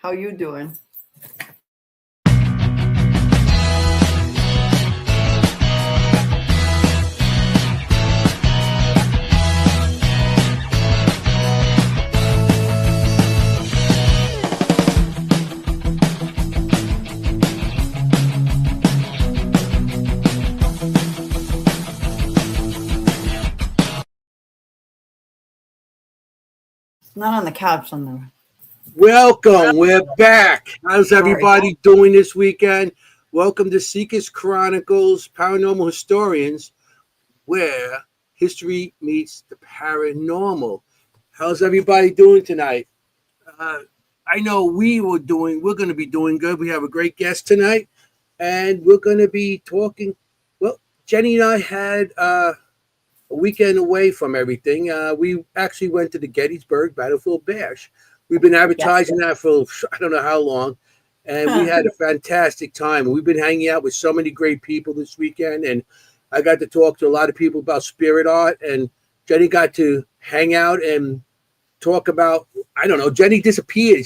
How you doing? Not on the couch, on the. Welcome. We're back. How's everybody doing this weekend? Welcome to Seekers Chronicles, Paranormal Historians, where history meets the paranormal. How's everybody doing tonight? I know we're going to be doing good. We have a great guest tonight, and we're going to be talking. Well, Jenny and I had a weekend away from everything. We actually went to the Gettysburg Battlefield Bash. We've been advertising that for I don't know how long, and we had a fantastic time. We've been hanging out with so many great people this weekend, and I got to talk to a lot of people about spirit art, and Jenny got to hang out and talk about, I don't know, Jenny disappeared.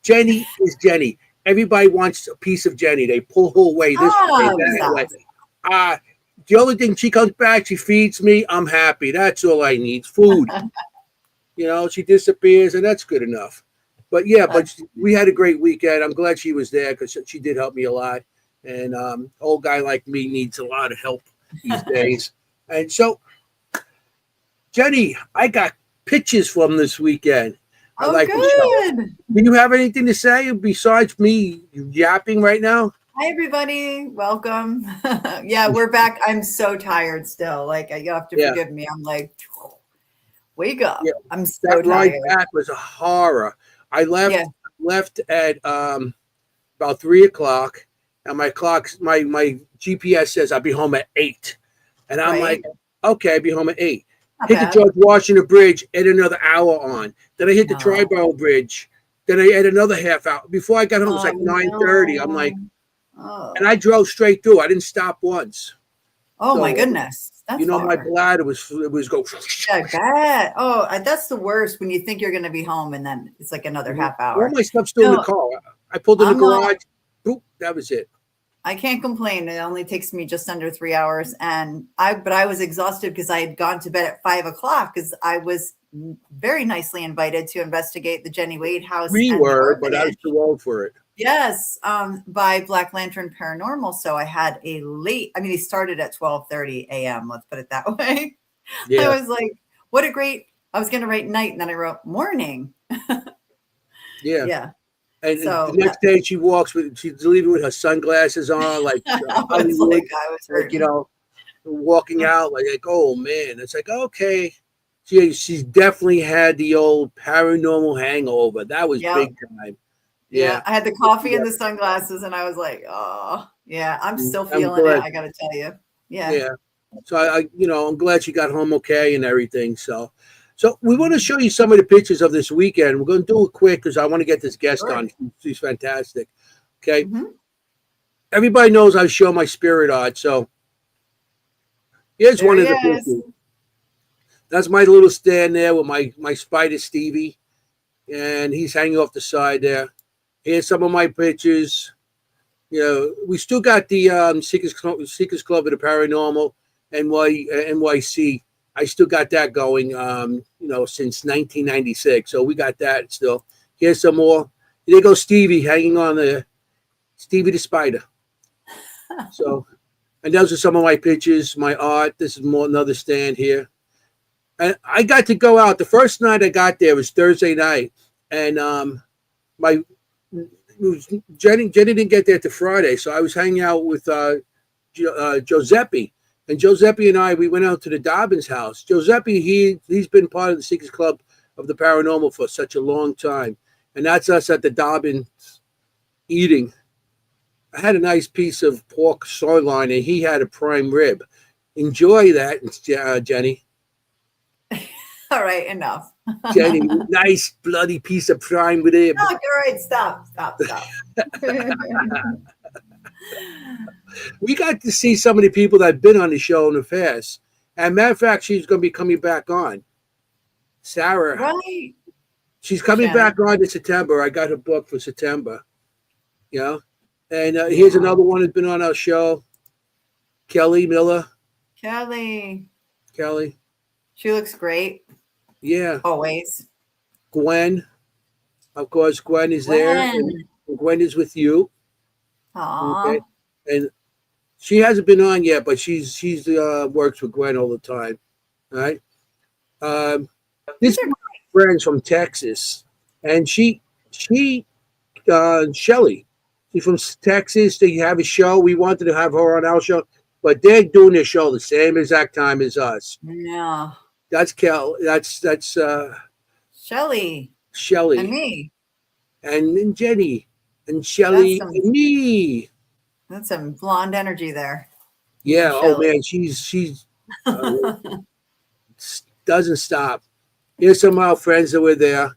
Jenny is Jenny. Everybody wants a piece of Jenny. They pull her away this way, that way. The only thing, she comes back, she feeds me, I'm happy. That's all I need, food. She disappears, and that's good enough. But we had a great weekend. I'm glad she was there because she did help me a lot. And old guy like me needs a lot of help these days. And so, Jenny, I got pictures from this weekend. Oh, good. Do you have anything to say besides me yapping right now? Hi, everybody. Welcome. Yeah, we're back. I'm so tired still. Like, you have to forgive me. I'm like, wake up. Yeah. I'm so tired. Ride back was a horror. I left at about 3 o'clock, and my GPS says I'll be home at 8. And I'm like, okay, I'll be home at 8. Hit the George Washington Bridge, add another hour on. Then I hit the Triborough Bridge. Then I add another half hour. Before I got home, it was like 9:30. I'm like, and I drove straight through. I didn't stop once. Oh, my goodness. That's my bladder was go. I bet. Oh, that's the worst when you think you're going to be home and then it's like another half hour. All my stuff's still in the car. I pulled in the garage. Boop, that was it. I can't complain. It only takes me just under 3 hours. But I was exhausted because I had gone to bed at 5 o'clock because I was very nicely invited to investigate the Jenny Wade house. We were, but I was too old for it. Yes, by Black Lantern Paranormal. So I had he started at 12:30 a.m. Let's put it that way. Yeah. I was like, I was going to write night, and then I wrote morning. Yeah. Yeah. And the next day she's leaving with her sunglasses on, like, walking out like, oh man. It's like, okay. She's definitely had the old paranormal hangover. That was big time. Yeah, I had the coffee and the sunglasses, and I was like, oh, yeah, I'm still feeling it. I got to tell you. Yeah. Yeah. So I'm glad she got home okay and everything. So we want to show you some of the pictures of this weekend. We're going to do it quick because I want to get this guest on. She's fantastic. Okay. Mm-hmm. Everybody knows I show my spirit art. So here's one of the pictures. That's my little stand there with my spider Stevie, and he's hanging off the side there. Here's some of my pictures. We still got the Seekers Club of the Paranormal, NYC. I still got that going, since 1996. So we got that still. Here's some more. There goes Stevie hanging on Stevie the Spider. So, and those are some of my pictures, my art. This is another stand here. And I got to go out. The first night I got there was Thursday night, and Jenny didn't get there till Friday, so I was hanging out with Giuseppe, and Giuseppe and I, we went out to the Dobbins house. Giuseppe, he's been part of the Seekers Club of the Paranormal for such a long time, and that's us at the Dobbins eating. I had a nice piece of pork sirloin, and he had a prime rib. Enjoy that, Jenny. All right, enough. Jenny, nice bloody piece of prime rib. Oh, all right, stop. We got to see some of the people that have been on the show in the past. And matter of fact, she's going to be coming back on. Sarah. Right. She's coming Shannon. back on in September. I got her book for September. You know, and here's another one that's been on our show. Kelly Miller. Kelly. She looks great. Yeah. Always. Gwen. Of course, Gwen is there. And Gwen is with you. Aww. Okay. And she hasn't been on yet, but she's works with Gwen all the time. All right. This is my friends from Texas, and Shelly. She's from Texas. They have a show. We wanted to have her on our show, but they're doing their show the same exact time as us. Yeah. That's That's Shelly. And me. And Jenny. And Shelly and me. That's some blonde energy there. Yeah. Oh man, she's doesn't stop. Here's some of our friends that were there.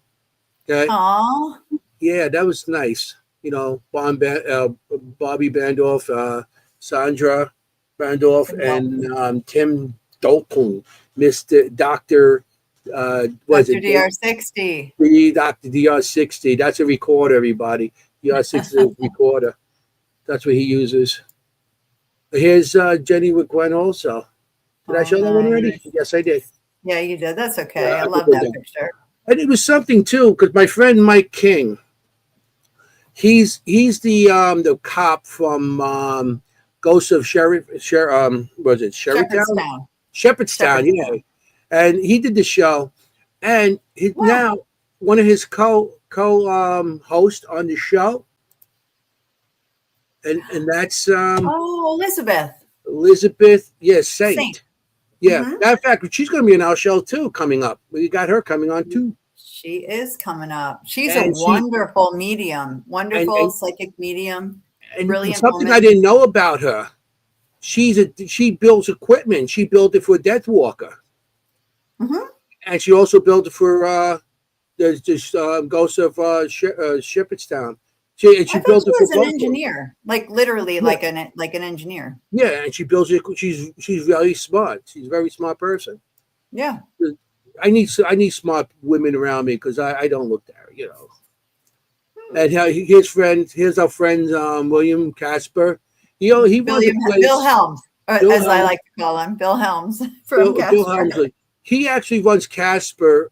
Okay. Aww. Yeah, that was nice. You know, Bobby Bandorf, Sandra Bandorf, and Tim Dalton, Mr. Dr. Was Dr. it DR60? Dr. DR60. That's a recorder, everybody. DR60 is a recorder. That's what he uses. Here's Jenny with Gwen also. Did I show that one already? Yes, I did. Yeah, you did. That's okay. I love that picture. And it was something too, because my friend Mike King, he's the cop from Ghosts of Shepherdstown? Shepherdstown, yeah. And he did the show, and now one of his co-hosts on the show, and that's Elizabeth, yes, Saint. Yeah, matter of fact, she's going to be in our show too coming up. We got her coming on too. She is coming up. She's a wonderful medium, psychic medium, and brilliant. Something I didn't know about her. She builds equipment. She built it for Death Walker, and she also built it for the Ghost of Shepherdstown. She built it for an engineer, like literally, like an engineer. Yeah, and she builds it. She's very smart. She's a very smart person. Yeah. I need smart women around me because I don't look there, you know. And here's our friend William Casper. Bill Helms, as I like to call him, Bill Helms from Casper. Bill Helmsley. He actually runs Casper.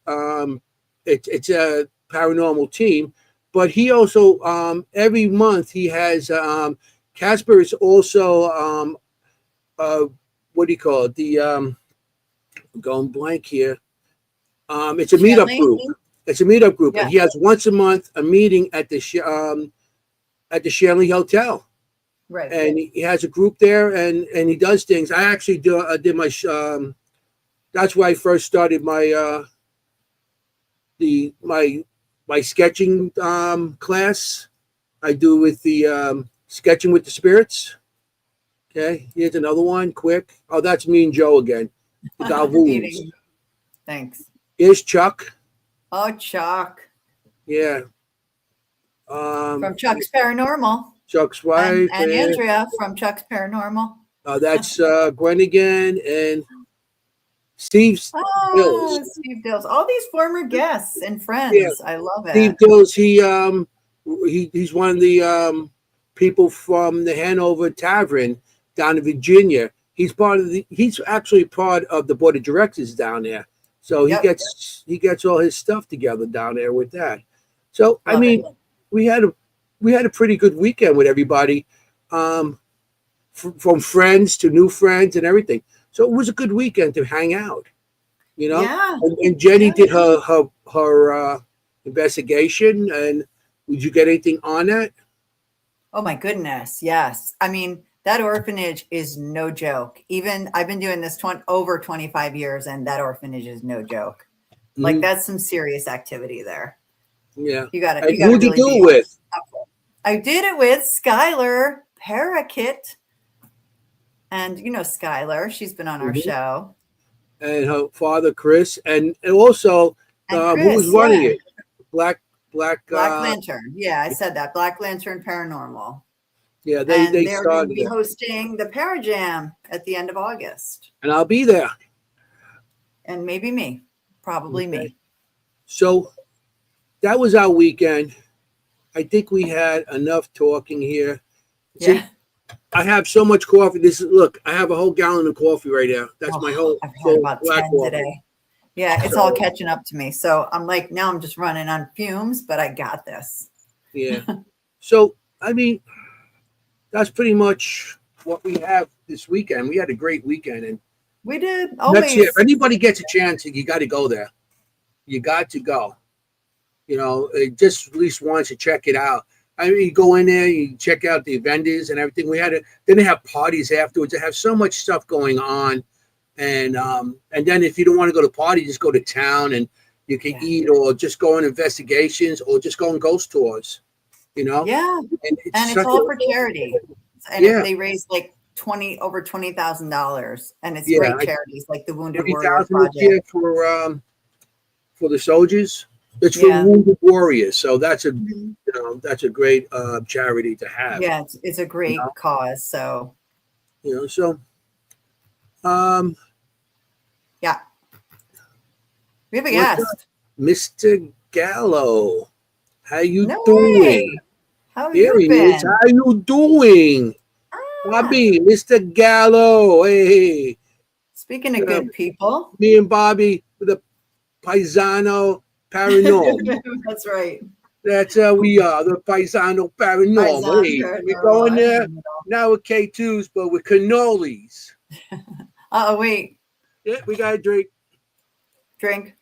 It's a paranormal team, but he also every month he has Casper is also what do you call it? The going blank here. It's a meetup group. It's a meetup group, and he has once a month a meeting at the Shanley Hotel. Right. And he has a group there, and he does things. I actually did my. That's where I first started my my sketching class. I do with the sketching with the spirits. Okay, here's another one. Quick. Oh, that's me and Joe again. The Galvoons. Thanks. Here's Chuck. Oh, Chuck. Yeah. From Chuck's Paranormal. Chuck's wife. And Andrea from Chuck's Paranormal. That's Gwen again and Steve Dills. Steve Dills. All these former guests and friends. Yeah. I love it. Steve Dills, he's one of the people from the Hanover Tavern down in Virginia. He's actually part of the board of directors down there. So he gets all his stuff together down there with that. So we had a pretty good weekend with everybody, from friends to new friends and everything. So it was a good weekend to hang out, you know. Yeah. And Jenny did her investigation. And did you get anything on that? Oh my goodness, yes. I mean, that orphanage is no joke. Even I've been doing this over 25 years, and that orphanage is no joke. Mm-hmm. Like that's some serious activity there. Yeah, you got to. Who'd you do it with? I did it with Skylar Parakit, and you know Skylar. She's been on our show. And her father Chris, and also Chris, who was running it? Black Lantern. Yeah, I said that. Black Lantern Paranormal. Yeah, they're going to be hosting the Parajam at the end of August. And I'll be there. And maybe me. Probably me. So that was our weekend. I think we had enough talking here. See, Yeah. I have so much coffee. Look, I have a whole gallon of coffee right now. That's my whole I've had full about black 10 coffee. today. Yeah, it's all catching up to me. So I'm like, now I'm just running on fumes, but I got this. Yeah. So, I mean, that's pretty much what we have this weekend. We had a great weekend. And We did next year, if always. anybody gets a chance, you got to go there. You got to go. Just at least once to check it out. I mean, you go in there, you check out the vendors and everything. Then they have parties afterwards. They have so much stuff going on. And then if you don't want to go to party, just go to town and you can eat or just go on investigations or just go on ghost tours, Yeah. And it's all for charity. And Yeah. they raised like over $20,000, and it's Yeah, great charities like the Wounded Warrior 30,000 this Project. year for the soldiers. It's for wounded warriors, so that's a that's a great charity to have. Yeah, it's a great cause. So yeah, we have a guest, Mr. Gallo. How you No doing? way. How Here you he been? is. How you doing, Bobby? Mr. Gallo. Hey. Speaking of good people, me and Bobby with the Paisano Paranormal. That's right. That's how we are, the Paisano Paranormal. Hey, we're going there now with K2s, but with cannolis. Oh, wait. Yeah, we got a drink. Drink.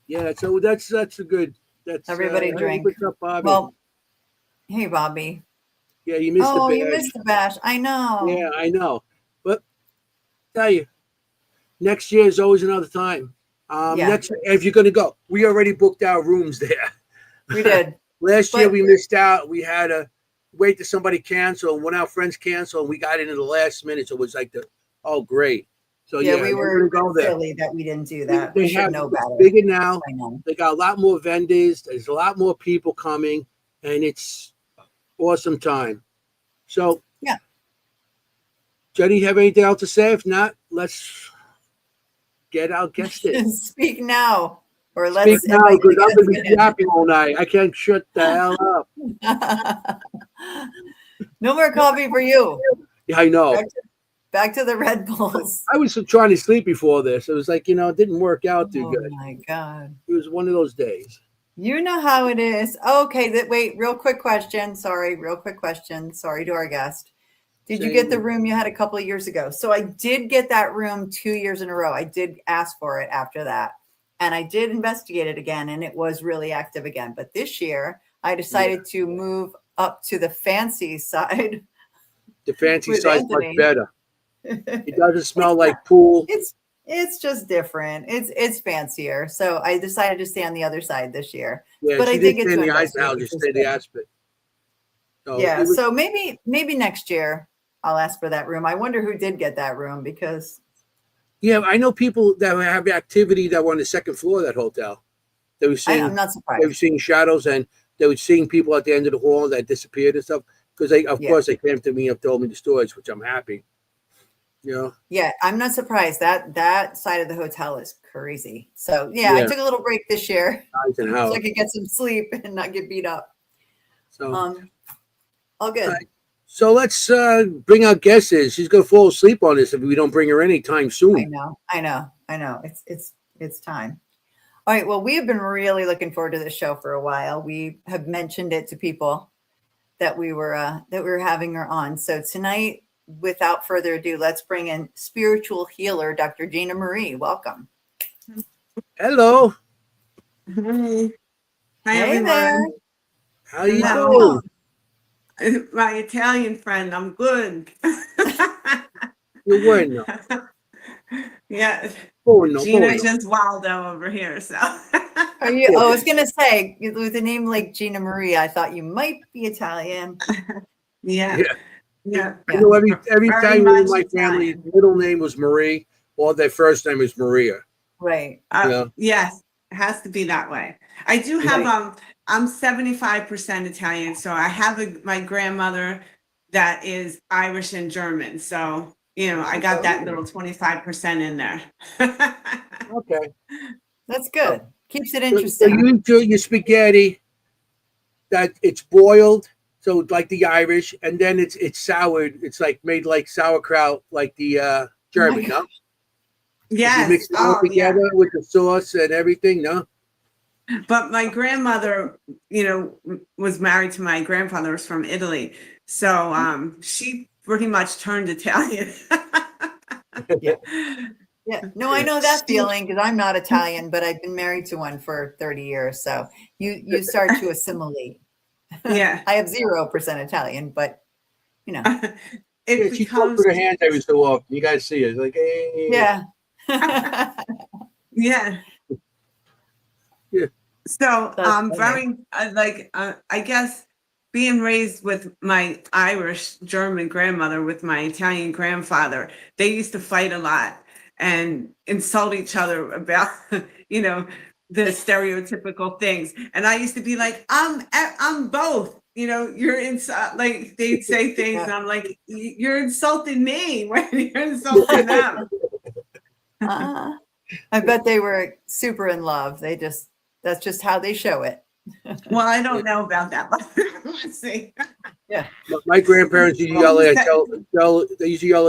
Yeah, so that's a good. That's everybody drink. What's up, Bobby? Well, hey, Bobby. Yeah, you missed the bash. Oh, you missed the bash. I know. Yeah, I know. But tell you, next year is always another time. Next, if you're going to go, we already booked our rooms there. We did. Last year we missed out. We had to wait till somebody cancel. And when our friends canceled, we got into the last minute. So it was like great. So we were go there. Silly that we didn't do that. We should know better. Bigger now. They got a lot more vendors. There's a lot more people coming, and it's awesome time. So yeah. Jenny, have anything else to say? If not, let's get our guest in. Speak now. Or let's speak now, because I'm going to be yapping all night. I can't shut the hell up. No more coffee for you. Yeah, I know. Back to the Red Bulls. I was trying to sleep before this. It was like, it didn't work out too good. Oh, my God. It was one of those days. You know how it is. Okay, wait, real quick question. Sorry to our guest. Did you get the room you had a couple of years ago? So I did get that room 2 years in a row. I did ask for it after that. And I did investigate it again, and it was really active again. But this year, I decided to move up to the fancy side. The fancy side's much better. It doesn't smell like pool. It's just different. It's fancier. So I decided to stay on the other side this year. Yeah, but I did get to the ice house, just stay the aspect. So so maybe next year I'll ask for that room. I wonder who did get that room because. Yeah, I know people that have activity that were on the second floor of that hotel. They were seeing. I'm not surprised. They were seeing shadows, and they were seeing people at the end of the hall that disappeared and stuff. Because of course, they came to me and told me the stories, which I'm happy. Yeah, I'm not surprised. That side of the hotel is crazy. So I took a little break this year so I could get some sleep and not get beat up. So all good. Right. So let's bring our guest in. She's gonna fall asleep on us if we don't bring her anytime soon. I know. It's time. All right. Well, we have been really looking forward to this show for a while. We have mentioned it to people that we were having her on. So tonight, without further ado, let's bring in spiritual healer, Dr. Gina Marie. Welcome. Hello. Hi, everyone. There. How you doing? My Italian friend, I'm good. You wouldn't know. Yeah. Buono. Gina's just Waldo over here. So are you? I was gonna say, with a name like Gina Marie, I thought you might be Italian. Yeah. I know every time in my family, middle name was Marie, or their first name is Maria. Right. Yes, it has to be that way. I do have I'm 75% Italian, so I have my grandmother that is Irish and German. So I got that little 25% in there. Okay, that's good. Keeps it So interesting. you do your spaghetti that it's boiled, so like the Irish, and then it's soured. It's like made like sauerkraut, like the German. No, if you mix Yes. it all Oh, yeah. together with the sauce and everything, no. But my grandmother, was married to my grandfather, was from Italy. So she pretty much turned Italian. Yeah. Yeah. No, I know that feeling because I'm not Italian, but I've been married to one for 30 years. So you start to assimilate. Yeah. I have 0% Italian, but It Yeah, she talks becomes, with her hands every so often. You guys see it, like, hey. yeah. yeah. Yeah. So That's very I guess being raised with my Irish German grandmother with my Italian grandfather, they used to fight a lot and insult each other about the stereotypical things. And I used to be like, I'm both. You're inside. Like they'd say things, and I'm like, you're insulting me when you're insulting them. I bet they were super in love. That's just how they show it. Well, I don't know about that, but let's see. Yeah. My grandparents used to they used to yell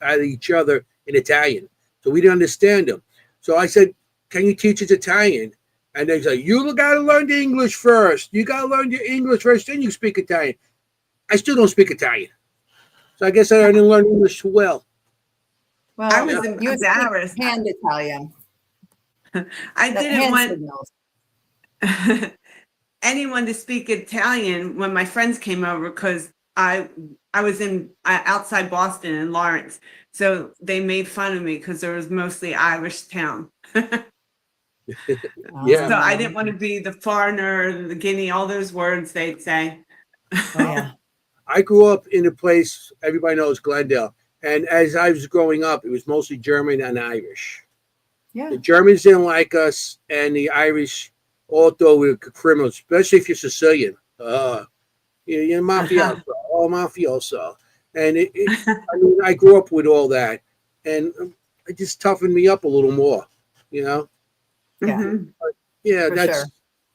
at each other in Italian, so we didn't understand them. So I said, "Can you teach us Italian?" And they said, "You got to learn the English first. You got to learn the English first, then you speak Italian." I still don't speak Italian, so I guess I didn't learn English well. Well, I was you embarrassed. hand Italian. I That didn't hand want signals. anyone to speak Italian when my friends came over because I was in outside Boston in Lawrence, so they made fun of me because there was mostly Irish town. Yeah. So I didn't want to be the foreigner, the guinea, all those words they'd say. Oh, yeah. I grew up in a place everybody knows, Glendale, and as I was growing up, it was mostly German and Irish. Yeah. The Germans didn't like us, and the Irish all thought we were criminals, especially if you're Sicilian. You're mafioso, mafioso. And I mean, I grew up with all that, and it just toughened me up a little more, Yeah. Mhm. Yeah, For that's sure.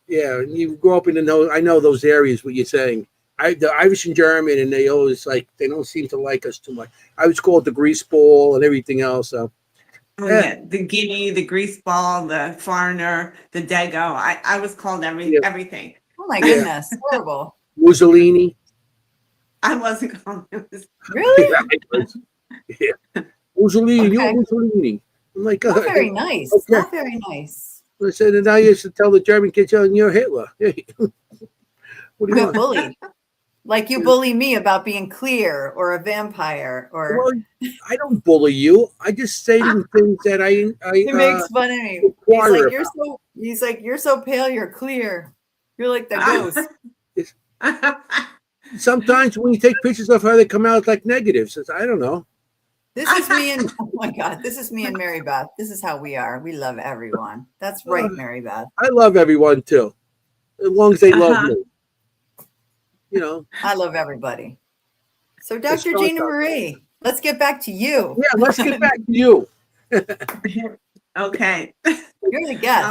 yeah. You grow up in I know those areas. What you're saying, the Irish and German, and they always they don't seem to like us too much. I was called the grease ball and everything else. So Oh yeah, the guinea, the grease ball, the foreigner, the dago. I was called everything. Oh my goodness. Horrible. Mussolini. I wasn't called. It was, Really? Yeah. Mussolini, Okay. you're Mussolini. I'm like, Not very nice. Okay. Not very nice. I said, and I used to tell the German kids, "Oh, you're Hitler." Hey, what do you want? Bullied. Like you bully me about being clear or a vampire or Well, I don't bully you. I just say things that he makes fun of me. inquire He's like, you're so pale, you're clear. You're like the ghost. Sometimes when you take pictures of her, they come out like negatives. I don't know. This is me and oh my God, this is me and Mary Beth. This is how we are. We love everyone. That's right, Mary Beth. I love everyone too, as long as they love me. I love everybody. So Dr. Gina Marie, let's get back to you. Yeah, let's get back to you. Okay. You're the guest.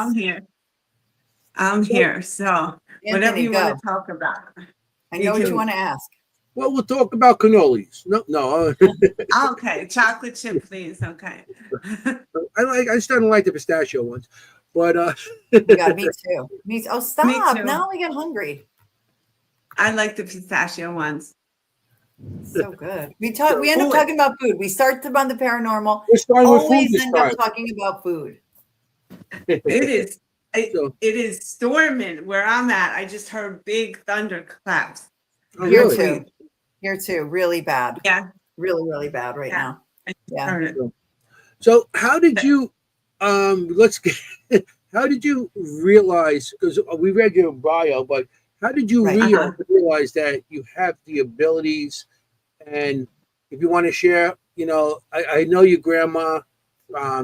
I'm here. So whatever you want to talk about. I know what you want to ask. Well, we'll talk about cannolis. No. Okay, chocolate chip, please. Okay. I just don't like the pistachio ones, but Yeah, me too. Oh, stop! Me too. Now I get hungry. I like the pistachio ones. So good. We end up talking about food. We start on the paranormal. We're starting with always food end up talking about food. It is storming where I'm at. I just heard big thunderclaps. Oh, really? Here too. Really bad. Yeah. Really, really bad right now. Yeah. So how did you how did you realize, because we read your bio, but how did you realize that you have the abilities? And if you want to share, I know your grandma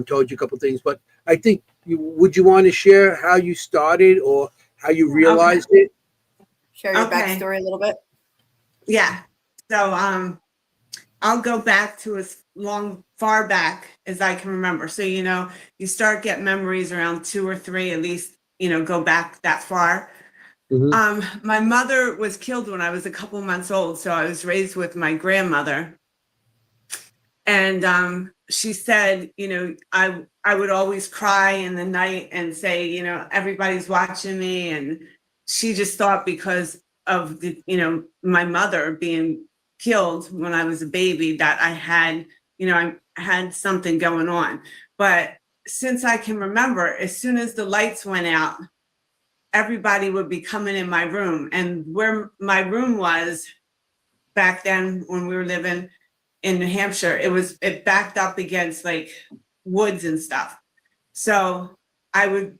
told you a couple things, but I think would you want to share how you started or how you realized it? Share your backstory a little bit. Yeah. So I'll go back to as long far back as I can remember. So, you start getting memories around 2 or 3, at least, go back that far. My mother was killed when I was a couple months old. So I was raised with my grandmother. And she said, I would always cry in the night and say, everybody's watching me. And she just thought because of my mother being killed when I was a baby that I had something going on. But since I can remember, as soon as the lights went out, everybody would be coming in my room. And where my room was back then when we were living in New Hampshire, it backed up against like woods and stuff. So I would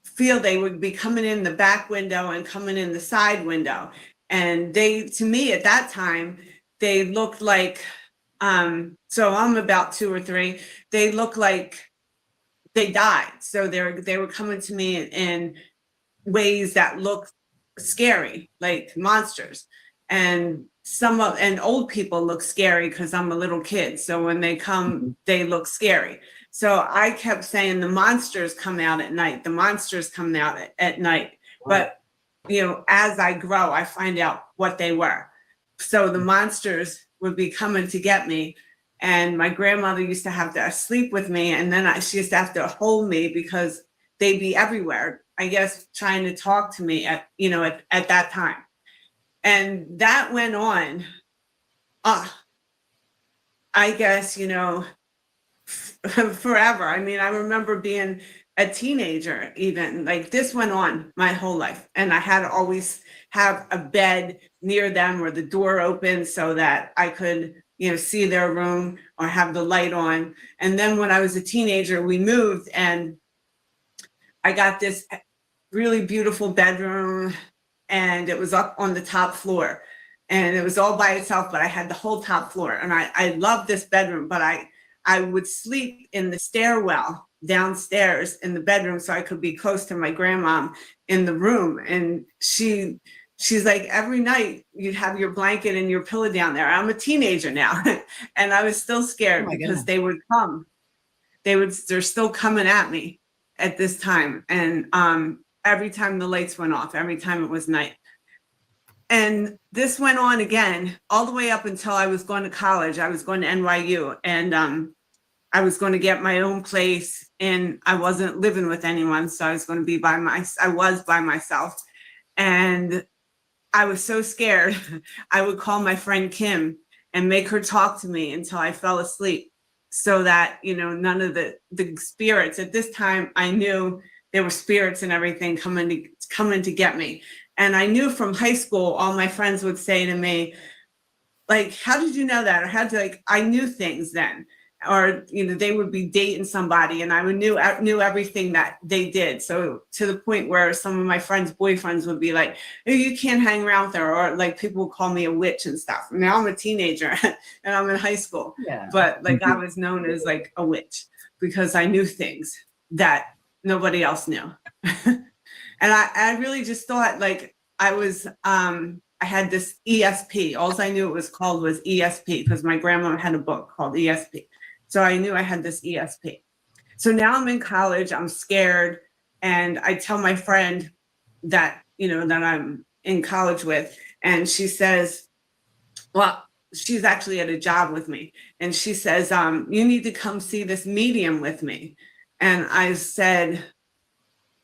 feel they would be coming in the back window and coming in the side window. And to me at that time, they looked like, so I'm about 2 or 3, they looked like they died. So they were coming to me in ways that looked scary, like monsters. And old people look scary because I'm a little kid. So when they come, they look scary. So I kept saying the monsters come out at night. The monsters come out at night. But, as I grow, I find out what they were. So the monsters would be coming to get me. And my grandmother used to have to sleep with me. And then she used to have to hold me because they'd be everywhere, I guess, trying to talk to me at that time. And that went on, I guess, forever. I mean, I remember being a teenager even, like this went on my whole life. And I had to always have a bed near them or the door open so that I could, see their room or have the light on. And then when I was a teenager, we moved and I got this really beautiful bedroom and it was up on the top floor and it was all by itself, but I had the whole top floor and I loved this bedroom, but I would sleep in the stairwell downstairs in the bedroom so I could be close to my grandmom in the room. And she's like, every night you'd have your blanket and your pillow down there. I'm a teenager now. And I was still scared because they would come. They're still coming at me at this time. And every time the lights went off, every time it was night. And this went on again all the way up until I was going to college. I was going to NYU and I was going to get my own place and I wasn't living with anyone. So I was going to be by myself. And I was so scared. I would call my friend Kim and make her talk to me until I fell asleep so that, none of the spirits at this time, I knew there were spirits and everything coming to get me. And I knew from high school, all my friends would say to me, like, how did you know that? Or I knew things then. Or, they would be dating somebody and I knew everything that they did. So to the point where some of my friends' boyfriends would be like, oh, you can't hang around with her. Or like people would call me a witch and stuff. Now I'm a teenager and I'm in high school. Yeah. But like I was known as like a witch because I knew things that nobody else knew. And I really just thought like I had this ESP. All I knew it was called was ESP because my grandma had a book called ESP. So I knew I had this ESP. So now I'm in college, I'm scared. And I tell my friend that, that I'm in college with, and she says, well, she's actually at a job with me. And she says, you need to come see this medium with me. And I said,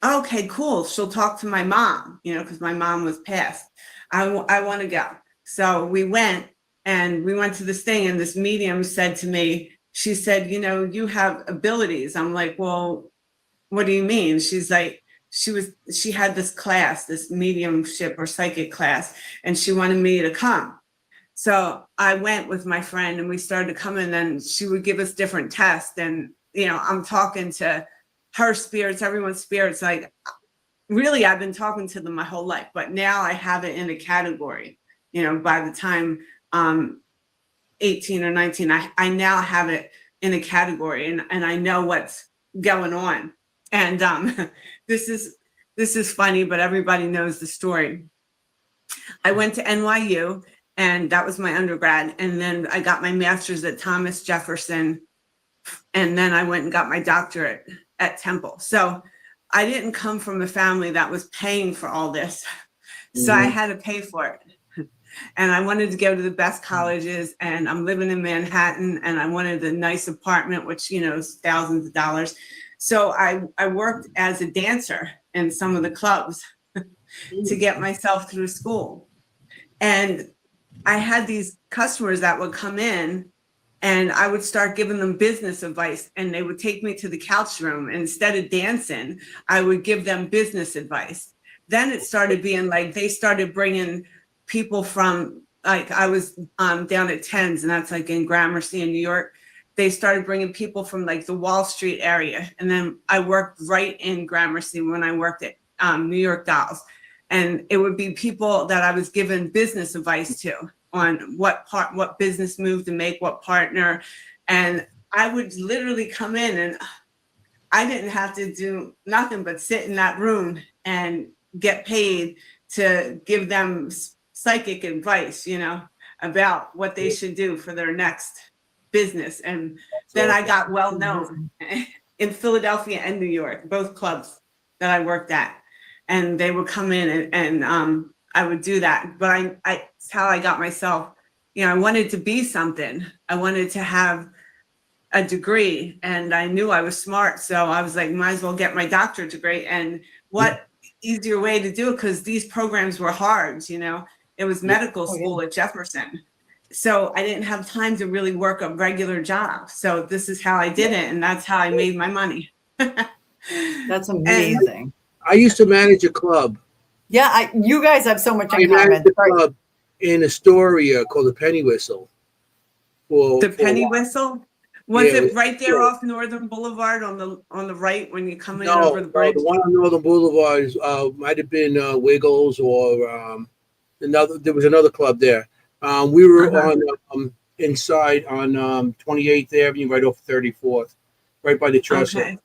okay, cool. She'll talk to my mom, because my mom was passed. I want to go. So we went to this thing and this medium said to me, she said, you have abilities. I'm like, well, what do you mean? She's like, she had this class, this mediumship or psychic class, and she wanted me to come. So I went with my friend and we started coming and she would give us different tests. And, I'm talking to her spirits, everyone's spirits. Like, really, I've been talking to them my whole life, but now I have it in a category. By the time 18 or 19, I now have it in a category and I know what's going on. And this is funny, but everybody knows the story. I went to NYU and that was my undergrad. And then I got my master's at Thomas Jefferson And then I went and got my doctorate at Temple. So I didn't come from a family that was paying for all this. So I had to pay for it. And I wanted to go to the best colleges, and I'm living in Manhattan, and I wanted a nice apartment, which, you know, is thousands of dollars. So I worked as a dancer in some of the clubs to get myself through school. And I had these customers that would come in, and I would start giving them business advice, and they would take me to the couch room. And instead of dancing, I would give them business advice. Then it started being like, they started bringing people from, like, I was down at Tens, and that's like in Gramercy in New York. They started bringing people from like the Wall Street area. And then I worked right in Gramercy when I worked at New York Dolls. And it would be people that I was giving business advice to on what business move to make, what partner. And I would literally come in, and I didn't have to do nothing but sit in that room and get paid to give them psychic advice, you know, about what they should do for their next business. And then I got well known in Philadelphia and New York, both clubs that I worked at. And they would come in, and I would do that. But it's how I got myself, you know, I wanted to be something. I wanted to have a degree, and I knew I was smart. So I was like, might as well get my doctorate degree. And what easier way to do it, because these programs were hard, you know. It was medical school at Jefferson. So I didn't have time to really work a regular job. So this is how I did it, and that's how I made my money. That's amazing. I used to manage a club. Yeah, you guys have so much in I common. managed a club in Astoria called the Penny Whistle. The Penny Whistle? Was it right there off Northern Boulevard on the right when you come in over the bridge? No, the one on Northern Boulevard might have been Wiggles, or there was another club there. We were on inside on 28th Avenue, right off 34th, right by the trestle. Okay.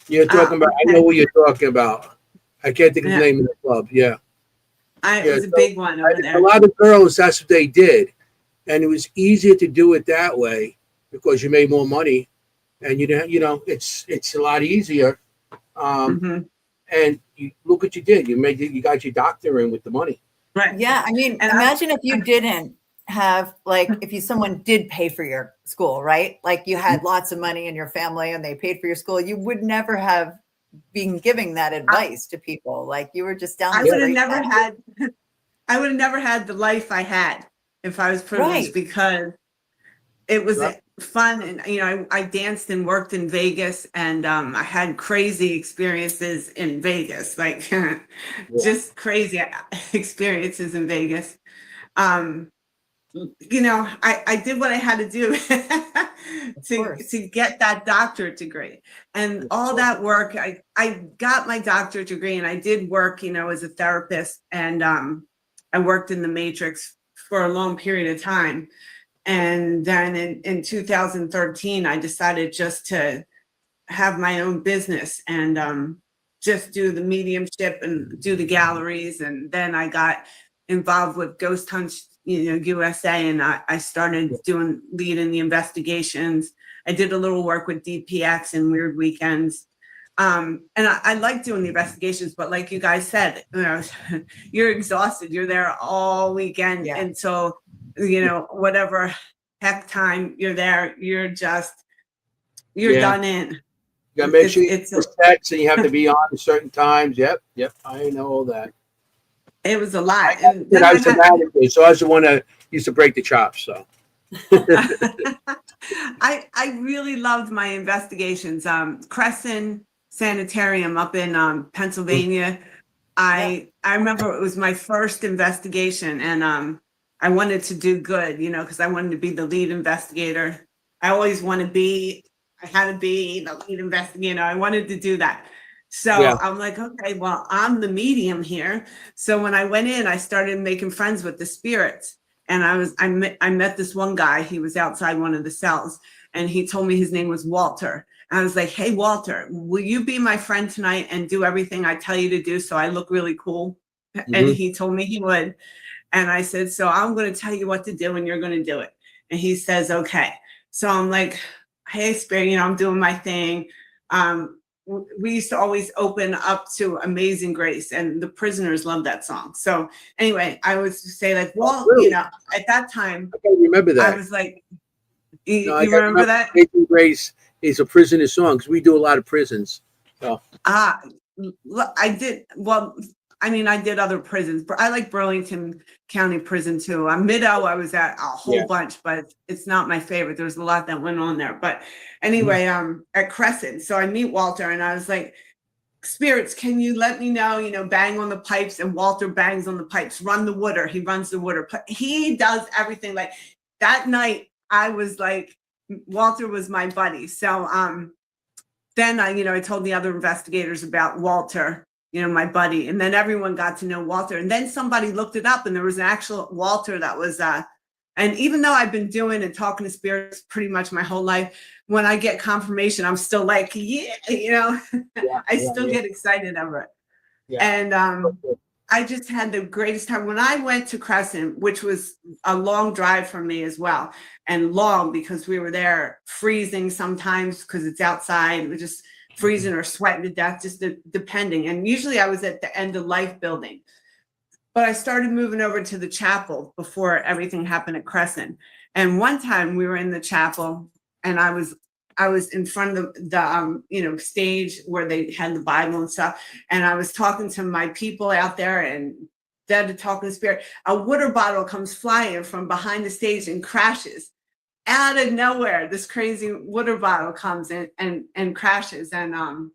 You're talking about, I know what you're talking about. I can't think of the name of the club. Yeah. It was a big one over there. A lot of girls, that's what they did. And it was easier to do it that way because you made more money. And, you know, it's a lot easier. And you look what you did. You got your doctorate with the money. Right. Yeah. I mean, and imagine if you didn't have, like, if someone did pay for your school, right? Like you had lots of money in your family and they paid for your school, you would never have been giving that advice to people. Like you were just down. I would have never had the life I had if I was privileged, because it was fun. And, you know, I danced and worked in Vegas, and I had crazy experiences in Vegas, like just crazy experiences in Vegas. You know, I did what I had to do to get that doctorate degree, and all that work. I got my doctorate degree, and I did work, you know, as a therapist, and I worked in the Matrix for a long period of time. And then in 2013, I decided just to have my own business and just do the mediumship and do the galleries. And then I got involved with Ghost Hunt, you know, USA, and I started leading the investigations. I did a little work with DPX and Weird Weekends. And I like doing the investigations, but like you guys said, you know, you're exhausted. You're there all weekend. And so, you know, whatever heck time you're there, you're done in. You gotta make sure it's sets, and you have to be on at certain times. Yep, I know all that. It was a lot. I was the one that used to break the chops. So I really loved my investigations. Crescent Sanitarium up in Pennsylvania. I remember it was my first investigation, and I wanted to do good, you know, because I wanted to be the lead investigator. I always had to be the lead investigator. I wanted to do that. So I'm like, okay, well, I'm the medium here. So when I went in, I started making friends with the spirits. And I met this one guy. He was outside one of the cells, and he told me his name was Walter. And I was like, hey, Walter, will you be my friend tonight and do everything I tell you to do so I look really cool? And he told me he would. And I said, so I'm going to tell you what to do and you're going to do it. And he says, okay. So I'm like, hey, Spirit, I'm doing my thing. We used to always open up to Amazing Grace, and the prisoners loved that song. So anyway, I would say like, well, really? At that time, I can't remember that. I was like, you remember that? Amazing Grace is a prisoner song because we do a lot of prisons. So. I did. Well, I did other prisons, but I like Burlington County Prison too. Mid-O, I was at a whole bunch, but it's not my favorite. There's a lot that went on there. But anyway, at Crescent. So I meet Walter and I was like, spirits, can you let me know, bang on the pipes, and Walter bangs on the pipes, run the water. He runs the water. He does everything. Like that night, I was like, Walter was my buddy. So then I told the other investigators about Walter, my buddy, and then everyone got to know Walter. And then somebody looked it up and there was an actual Walter that was, and even though I've been doing and talking to spirits pretty much my whole life, when I get confirmation, I'm still like, I still get excited over it. Yeah. And I just had the greatest time. When I went to Crescent, which was a long drive for me as well, and long because we were there freezing sometimes because it's outside. It was just freezing or sweating to death, just depending. And usually I was at the End of Life building. But I started moving over to the chapel before everything happened at Crescent. And one time we were in the chapel and I was in front of the stage where they had the Bible and stuff. And I was talking to my people out there and dead to talking to spirit. A water bottle comes flying from behind the stage and crashes. Out of nowhere, this crazy water bottle comes in and crashes. And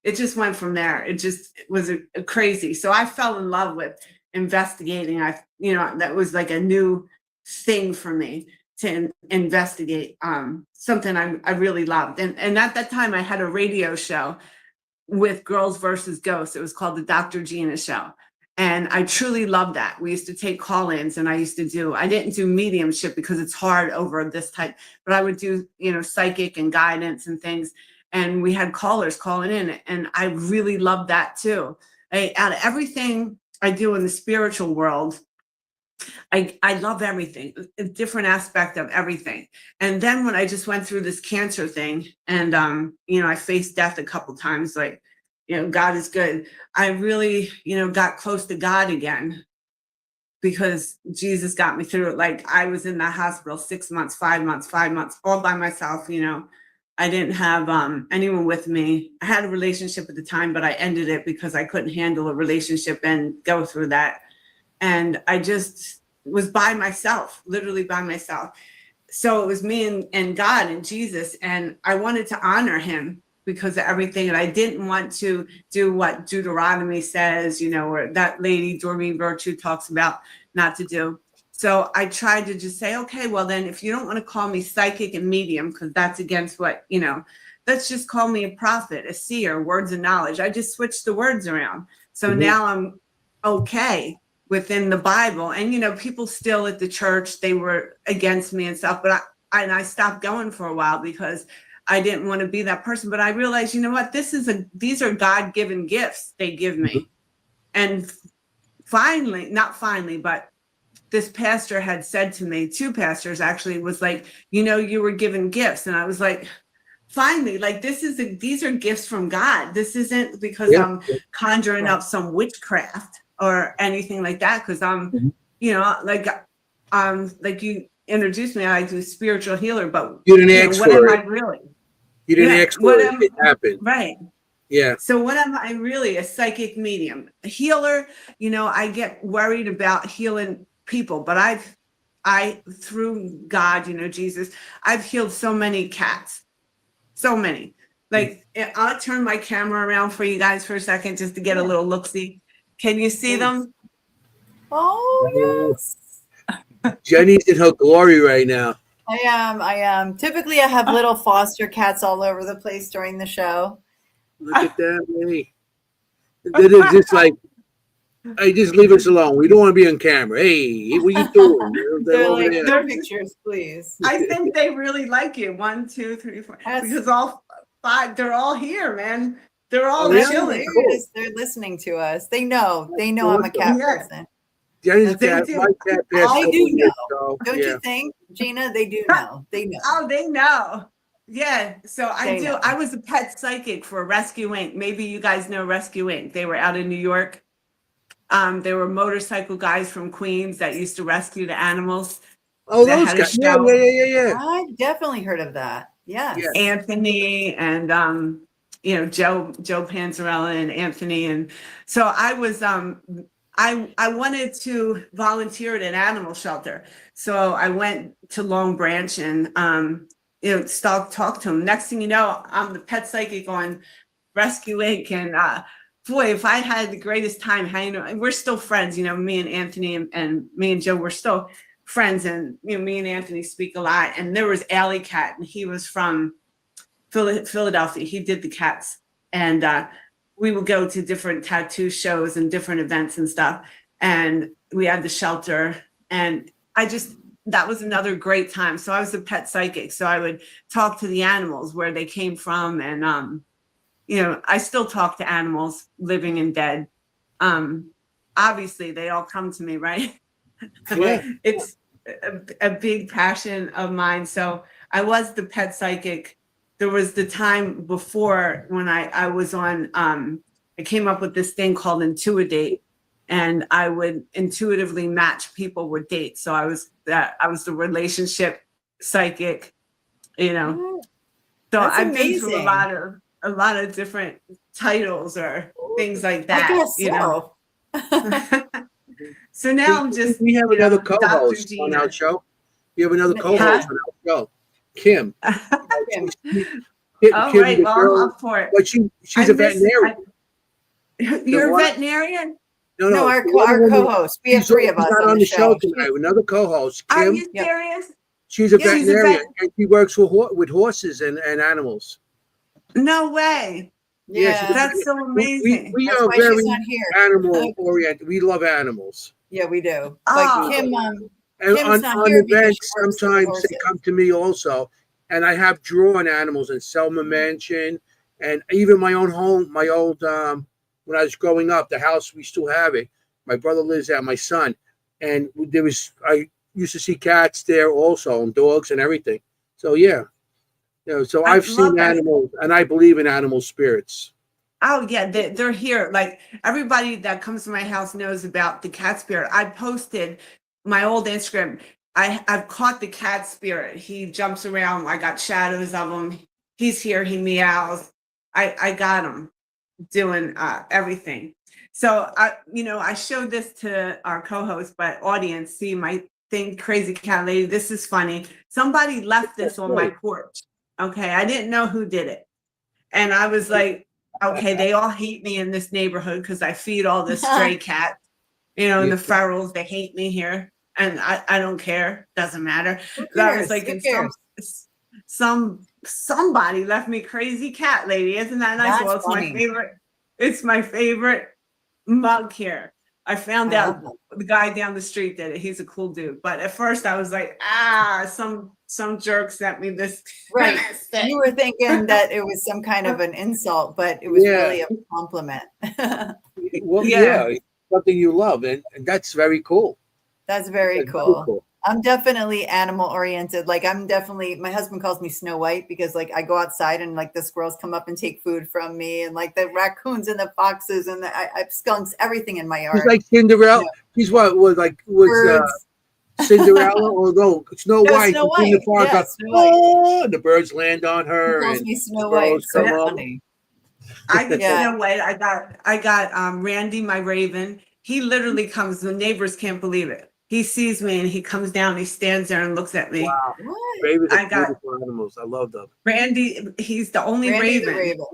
it just went from there. It was a crazy. So I fell in love with investigating. That was like a new thing for me to investigate, something I really loved. And at that time I had a radio show with Girls versus Ghosts. It was called the Dr. Gina Show. And I truly loved that. We used to take call-ins and I didn't do mediumship because it's hard over this type, but I would do, psychic and guidance and things. And we had callers calling in and I really loved that too. Out of everything I do in the spiritual world, I love everything, a different aspect of everything. And then when I just went through this cancer thing and, I faced death a couple times, like, God is good. I really, got close to God again because Jesus got me through it. Like I was in the hospital 6 months, 5 months, all by myself. I didn't have anyone with me. I had a relationship at the time, but I ended it because I couldn't handle a relationship and go through that. And I just was by myself, literally by myself. So it was me and God and Jesus. And I wanted to honor him because of everything. And I didn't want to do what Deuteronomy says, or that lady Doreen Virtue talks about not to do. So I tried to just say, okay, well then, if you don't want to call me psychic and medium, because that's against what, let's just call me a prophet, a seer, words of knowledge. I just switched the words around. So now I'm okay within the Bible. And, people still at the church, they were against me and stuff, but I stopped going for a while because I didn't want to be that person. But I realized, what, these are God-given gifts they give me. And but this pastor had said to me, 2 pastors actually, was like, you were given gifts. And I was like, finally, like these are gifts from God. This isn't because I'm conjuring up some witchcraft or anything like that. Cause I'm, like you introduced me, I do spiritual healer, but you didn't ask what for am it. I really? You didn't ask for it. It happened. Right. Yeah. So what am I really? A psychic medium, a healer? I get worried about healing people, but I through God, Jesus, I've healed so many cats, so many. Like I'll turn my camera around for you guys for a second just to get a little look-see. Can you see them? Oh yes. Jenny's in her glory right now. I am. Typically, I have little foster cats all over the place during the show. Look at that, Jenny. They're just like, hey, just leave us alone. We don't want to be on camera. Hey, what are you doing? They're like, no pictures, please. I think they really like you. 1, 2, 3, 4. Because all 5, they're all here, man. They're all chilling. They're listening to us. They know I'm a cat person. Jenny's cat, my cat passed. They do know. Don't you think, Gina? They do know. They know. Oh, they know. Yeah, so I was a pet psychic for Rescue Inc. Maybe you guys know Rescue Inc. They were out in New York. They were motorcycle guys from Queens that used to rescue the animals. Oh, that those had a guys. Yeah, show. yeah. I've definitely heard of that. Yes. Yeah. Anthony and Joe Panzarella and Anthony. And so I was I wanted to volunteer at an animal shelter. So I went to Long Branch and talk to him. Next thing you know, I'm the pet psychic on Rescue Inc. And boy, if I had the greatest time hanging, we're still friends, me and Anthony and me and Joe, we're still friends. And me and Anthony speak a lot. And there was Alley Cat, and he was from Philadelphia. He did the cats. And we would go to different tattoo shows and different events and stuff. And we had the shelter. And that was another great time. So I was a pet psychic. So I would talk to the animals, where they came from. And, I still talk to animals, living and dead. Obviously, they all come to me, right? Yeah. It's a big passion of mine. So I was the pet psychic. There was the time before when I was on, I came up with this thing called Intuidate, and I would intuitively match people with dates. So I was the relationship psychic, So That's I've been through amazing. a lot of different titles or things like that. I guess so. So now I'm just. We have another co-host Dr. on Gina. our show. You have another co-host on our show, Kim. Kim. Oh, Kim, right. Well, I'm up for it. But she's a veterinarian. You're a veterinarian? No, our co-host. We have three of us on the show tonight. Another co-host, Kim. Are you serious? She's a veterinarian, and she works with horses and animals. No way. Yeah, that's so amazing. We are very animal oriented. We love animals. Yeah, we do. Oh. Like Kim, and on events, sometimes they come to me also, and I have drawn animals in Selma Mansion, and even my own home, my old when I was growing up, the house, we still have it. My brother lives there, my son, and I used to see cats there also, and dogs and everything. So yeah. So I've seen animals, and I believe in animal spirits. Oh yeah, they're here. Like everybody that comes to my house knows about the cat spirit. I posted my old Instagram. I've caught the cat spirit. He jumps around. I got shadows of him. He's here. He meows. I got him doing everything. So I showed this to our co-host, but audience, see my thing, crazy cat lady. This is funny. Somebody left this on my porch. Okay, I didn't know who did it. And I was like, okay, they all hate me in this neighborhood because I feed all the stray cats, and the ferals, they hate me here. And I don't care. Doesn't matter. I was like, somebody left me crazy cat lady. Isn't that nice? Well, it's my favorite. It's my favorite mug here. I found out the guy down the street did it. He's a cool dude. But at first I was like, some jerk sent me this. Right. You were thinking that it was some kind of an insult, but it was really a compliment. Well, yeah, something you love. And that's very cool. That's very cool. I'm definitely animal oriented. Like my husband calls me Snow White because like I go outside and like the squirrels come up and take food from me, and like the raccoons and the foxes and I have skunks, everything in my yard. She's like Cinderella. She's was Cinderella, although Snow White. Snow White. In the park, and the birds land on her. He calls me Snow White. So funny. Snow White. I got Randy, my raven. He literally comes. The neighbors can't believe it. He sees me and he comes down. He stands there and looks at me. Wow. Ravens are beautiful animals. I love them. Randy, he's the only raven.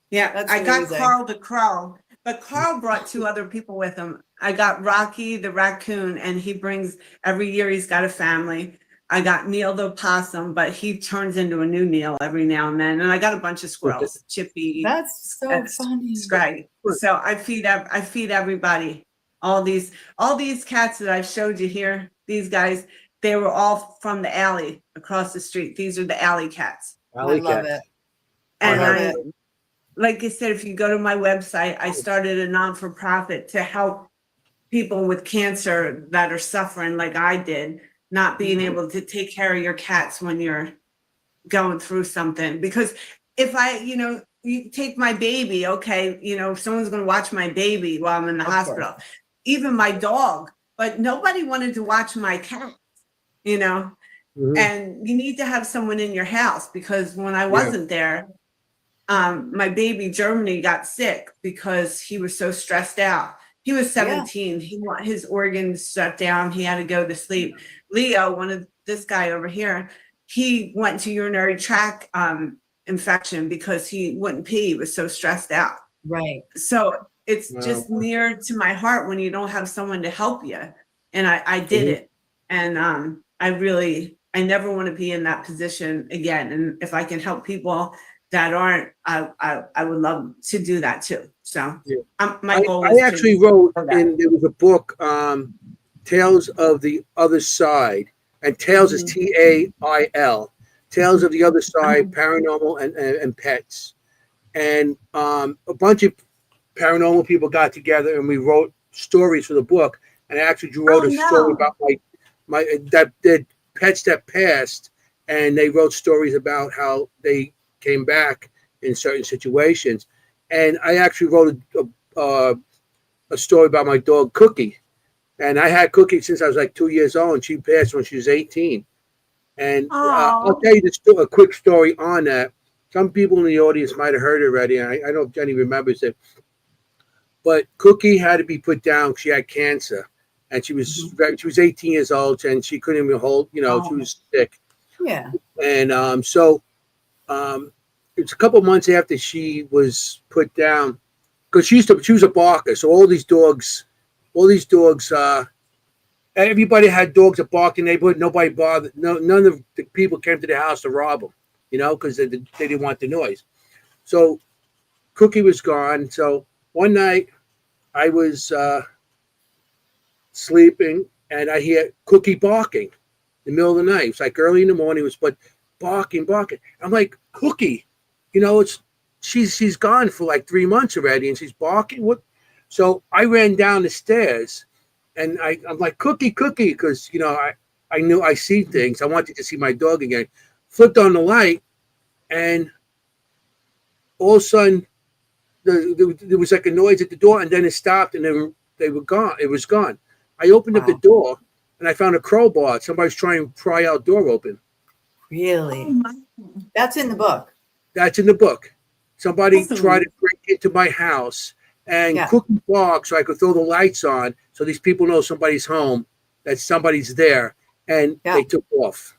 Yeah. That's I got Carl the crow, but Carl brought two other people with him. I got Rocky the raccoon, and he brings every year. He's got a family. I got Neil the opossum, but he turns into a new Neil every now and then. And I got a bunch of squirrels, Chippy. That's so funny. Scraggy. So I feed everybody. All these cats that I've showed you here, these guys, they were all from the alley across the street. These are the alley cats. I love it. And like I said, if you go to my website, I started a non-for-profit to help people with cancer that are suffering like I did, not being able to take care of your cats when you're going through something. Because if I, you take my baby, okay, if someone's going to watch my baby while I'm in the hospital, even my dog, but nobody wanted to watch my cat, and you need to have someone in your house, because when I wasn't there, my baby Germany got sick because he was so stressed out. He was 17. His organs shut down. He had to go to sleep. Leo, this guy over here, he went to urinary tract infection because he wouldn't pee. He was so stressed out. Right. So it's just near to my heart when you don't have someone to help you. And I did it. And I never want to be in that position again. And if I can help people that aren't, I would love to do that too. So my goal is I actually wrote, and there was a book, Tales of the Other Side, and Tales is Tail, Tales of the Other Side, Paranormal and Pets. And a bunch of paranormal people got together and we wrote stories for the book. And I actually wrote a story about the pets that passed, and they wrote stories about how they came back in certain situations. And I actually wrote a story about my dog Cookie, and I had Cookie since I was like 2 years old, and she passed when she was 18. And I'll tell you a quick story on that. Some people in the audience might have heard it already. And I don't know if Jenny remembers it, but Cookie had to be put down. She had cancer, and she was 18 years old, and she couldn't even hold. She was sick. Yeah. And so it's a couple months after she was put down, because she was a barker. So all these dogs, everybody had dogs that barked in the neighborhood. Nobody bothered. None of the people came to the house to rob them, because they didn't want the noise. So Cookie was gone. So one night I was sleeping, and I hear Cookie barking in the middle of the night. It's like early in the morning. It was barking. I'm like, Cookie, she's gone for like 3 months already, and she's barking. What? So I ran down the stairs, and I'm like, Cookie, because I knew I see things. I wanted to see my dog again. Flipped on the light, and all of a sudden there was like a noise at the door, and then it stopped, and they were gone. It was gone. I opened up the door, and I found a crowbar. Somebody's trying to pry our door open. Really? That's in the book. That's in the book. Somebody tried to break into my house, and Cookie barked so I could throw the lights on, so these people know somebody's home, that somebody's there, and they took off.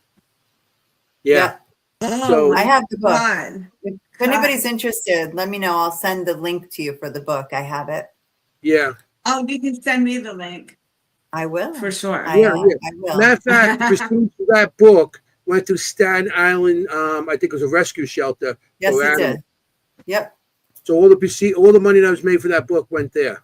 Yeah. So I have the book. If anybody's interested, let me know. I'll send the link to you for the book. I have it. Yeah. Oh, you can send me the link. I will. For sure. I will. Matter of fact, Christine, for that book, went to Staten Island. I think it was a rescue shelter. Yes, it did. Yep. So all the money that was made for that book went there.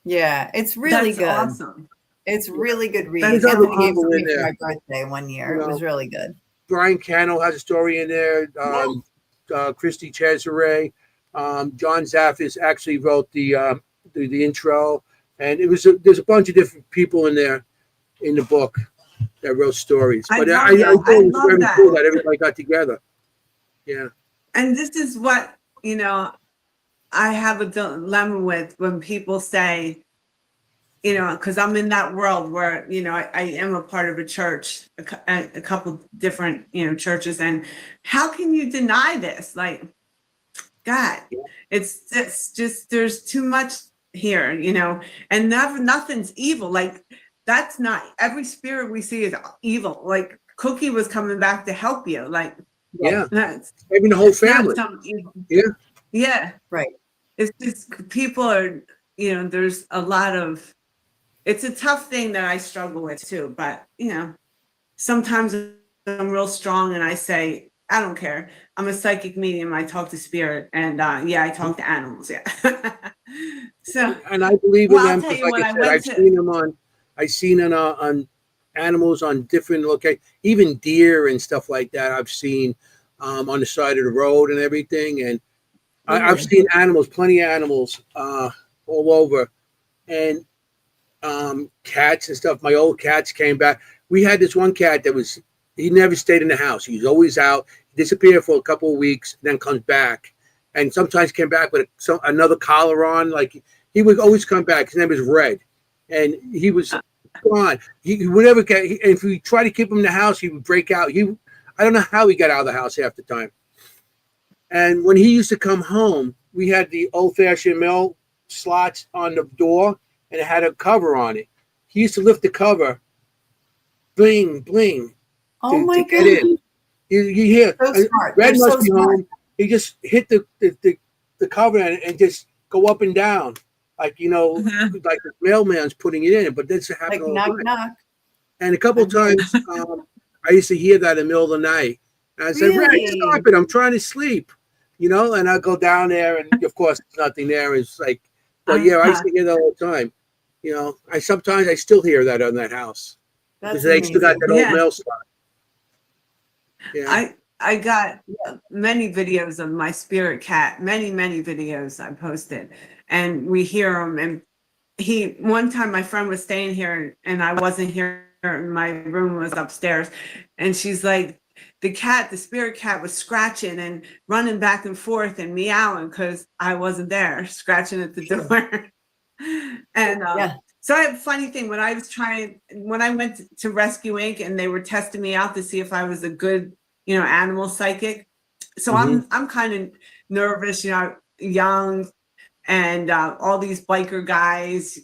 Yeah, it's really good. Awesome. It's really good read. There's other people in for there. my birthday one year. It was really good. Brian Cannell has a story in there. Christy Cesare, John Zaffis actually wrote the intro, and there's a bunch of different people in there in the book that wrote stories. But I thought it was very cool that everybody got together. Yeah. And this is what I have a dilemma with when people say, because I'm in that world where, I am a part of a church, a couple different, churches. And how can you deny this? Like, God, it's just, there's too much here, and nothing's evil. Like, that's not, every spirit we see is evil. Like, Cookie was coming back to help you. Like, maybe the whole family. Yeah. Right. It's just people are, there's a lot of, it's a tough thing that I struggle with too. But, sometimes I'm real strong and I say, I don't care. I'm a psychic medium. I talk to spirit, and I talk to animals. Yeah. So, and I believe in them because, like I said, I've seen them on animals on different locations, even deer and stuff like that. I've seen on the side of the road and everything, and I've seen animals, plenty of animals all over, and cats and stuff. My old cats came back. We had this one cat that he never stayed in the house. He was always out. disappeared for a couple of weeks, then comes back, and sometimes came back with another collar on. Like he would always come back. His name was Red, and he was gone. He would never get. If we try to keep him in the house, he would break out. I don't know how he got out of the house half the time. And when he used to come home, we had the old-fashioned mail slots on the door, and it had a cover on it. He used to lift the cover, bling, bling. Oh my God. You hear so smart. Red They're must so be smart. home. He just hit the cover and just go up and down, like like the mailman's putting it in. But this happened Like all the knock, time. knock. And a couple of times, I used to hear that in the middle of the night, and I said, Really? "Red, stop it! I'm trying to sleep." And I go down there, and of course, there's nothing there. It's like, but yeah, I used to hear that all the time. I still hear that on that house because they still got that old mail slot. Yeah. I got many videos of my spirit cat, many videos I posted, and we hear him. And one time my friend was staying here and I wasn't here, and my room was upstairs, and she's like, the spirit cat was scratching and running back and forth and meowing because I wasn't there, scratching at the door. And so I have a funny thing. When I went to Rescue Inc. and they were testing me out to see if I was a good, animal psychic. So I'm kind of nervous, young, and all these biker guys,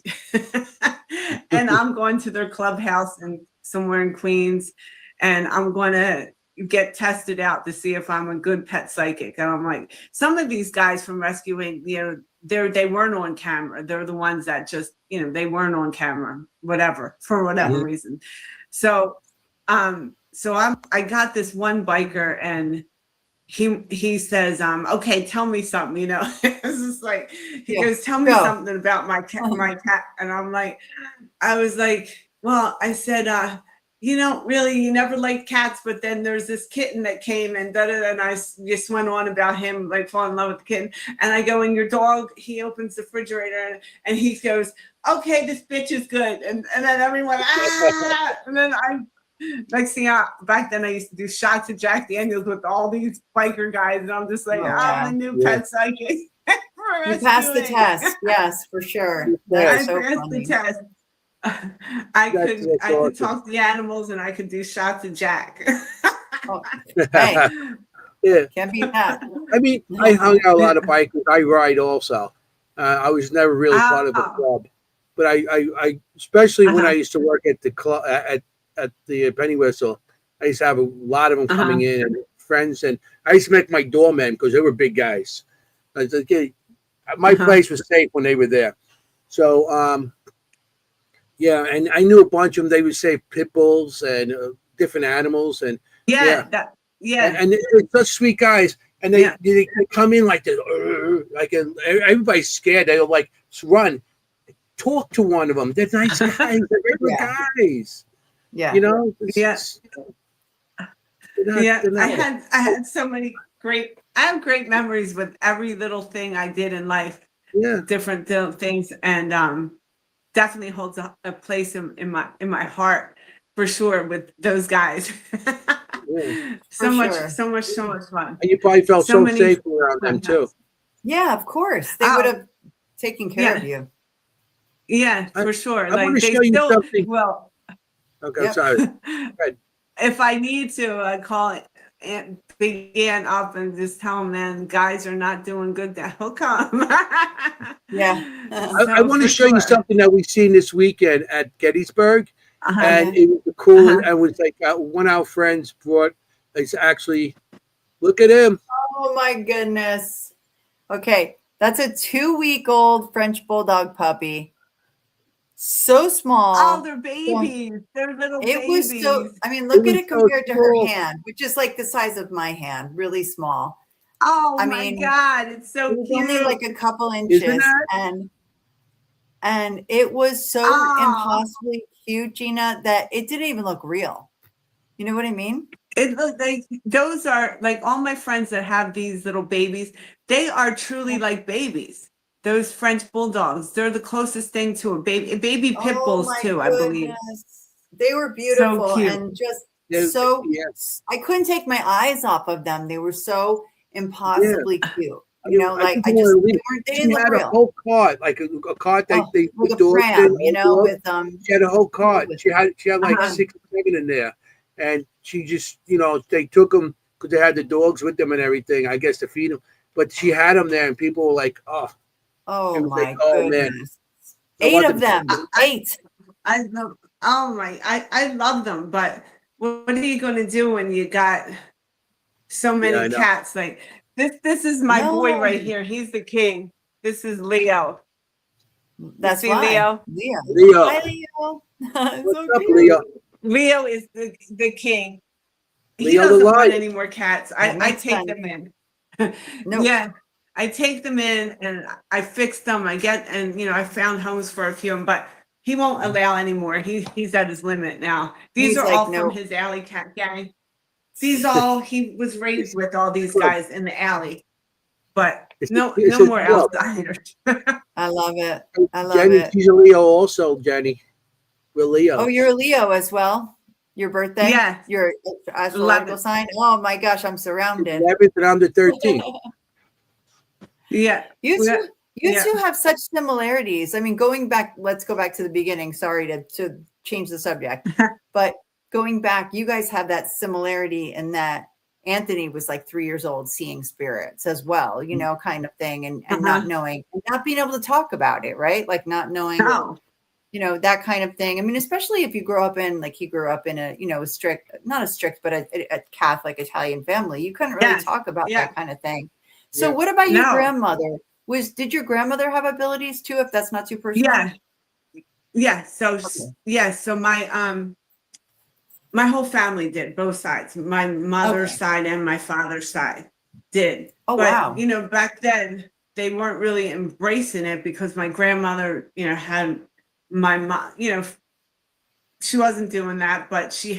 and I'm going to their clubhouse and somewhere in Queens, and I'm going to get tested out to see if I'm a good pet psychic. And I'm like, some of these guys from Rescue Inc., they weren't on camera. They're the ones that just, they weren't on camera, for whatever reason. So, I got this one biker, and he says, okay, tell me something, It's just like, he goes, tell me something about my cat. And I was like, well, I said, really, you never liked cats, but then there's this kitten that came and and I just went on about him, like falling in love with the kitten. And I go, and your dog, he opens the refrigerator and he goes, okay, this bitch is good. And then everyone, and then next thing back then I used to do shots of Jack Daniels with all these biker guys. And I'm just like, I'm the new pet psychic. You passed the test. Yes, for sure. I passed the test. I could talk to the animals, and I could do shots of Jack. Hey, yeah, can't beat that. I mean, I hung out a lot of bikers. I ride also. I was never really part of a club, but I especially when I used to work at the club at the Penny Whistle, I used to have a lot of them coming in, and friends, and I used to make my doormen because they were big guys. I was like, my place was safe when they were there. So, yeah, and I knew a bunch of them. They would say pit bulls and different animals, and and they're such sweet guys. And they come in like this, everybody's scared. They'll like run, talk to one of them. They're nice guys. They're regular guys. Yeah, I had so many great memories with every little thing I did in life. Yeah, different things, and definitely holds a place in my heart for sure with those guys. So much fun. And you probably felt so safe around them too. Yeah, of course. They would have taken care of you. Yeah, for sure. I want to show you something. Well, okay, sorry. If I need to call Big Ann up and just tell him, man, guys are not doing good, that he'll come. I want to show you something that we've seen this weekend at Gettysburg. And it was cool. And it was like one of our friends brought. It's actually, look at him. Oh my goodness. Okay, that's a 2-week-old French bulldog puppy. So small. Oh, they're babies. They're little babies. It was so. I mean, look at it compared to her hand, which is like the size of my hand, really small. Oh my God, it's so cute. Only like a couple inches, and it was so impossibly cute, Gina, that it didn't even look real. You know what I mean? It looked like those are like all my friends that have these little babies. They are truly like babies. Those French bulldogs, they're the closest thing to a baby pit bulls too, I believe. They were beautiful, and just so yeah. I couldn't take my eyes off of them. They were so impossibly cute. You know, like they didn't look had a real. whole cart, like a cart they With put a dogs pram, in. you know, with She had a whole cart. with- She had like 6 or 7 in there, and she just, they took them because they had the dogs with them and everything, I guess, to feed them. But she had them there, and people were like, "Oh, oh it was like, my oh man, goodness. I 8 wanted of them. to- 8. I love, oh my, I love them, but what are you going to do when you got so Yeah, I many know. cats? Like this is my boy No. right here. He's the king. This is Leo. That's see why. Leo? Leo, Hi, Leo. what's So up, cute. Leo? Leo is the king. He Leo the doesn't want lion. any more cats. That I makes take sense. them in. No. Yeah, I take them in and I fix them. I found homes for a few of them, but he won't allow anymore. He's at his limit now. These He's are like, all no. from his alley cat gang. These all he was raised with all these guys in the alley, but It's no his more club. outsiders. I love it. I love Jenny, it. she's a Leo also, Jenny. We're Leo. Oh, you're a Leo as well. Your birthday? Yes. Your astrological 11th. sign? Oh my gosh, I'm surrounded. 11th and I'm the 13th. Yeah. You Yeah. two, have such similarities. I mean, let's go back to the beginning. Sorry to change the subject, but going back, you guys have that similarity in that Anthony was like 3 years old seeing spirits as well, kind of thing, and not knowing, and not being able to talk about it, right? Like not knowing, that kind of thing. I mean, especially if you grow up in, like he grew up in a, not a strict, but a Catholic Italian family, you couldn't really talk about that kind of thing. So what about your grandmother? Did your grandmother have abilities too, if that's not too personal? Yeah. Yeah. So so my whole family did, both sides. My mother's side and my father's side did. Oh, but, wow. back then they weren't really embracing it because my grandmother, had my mom, she wasn't doing that, but she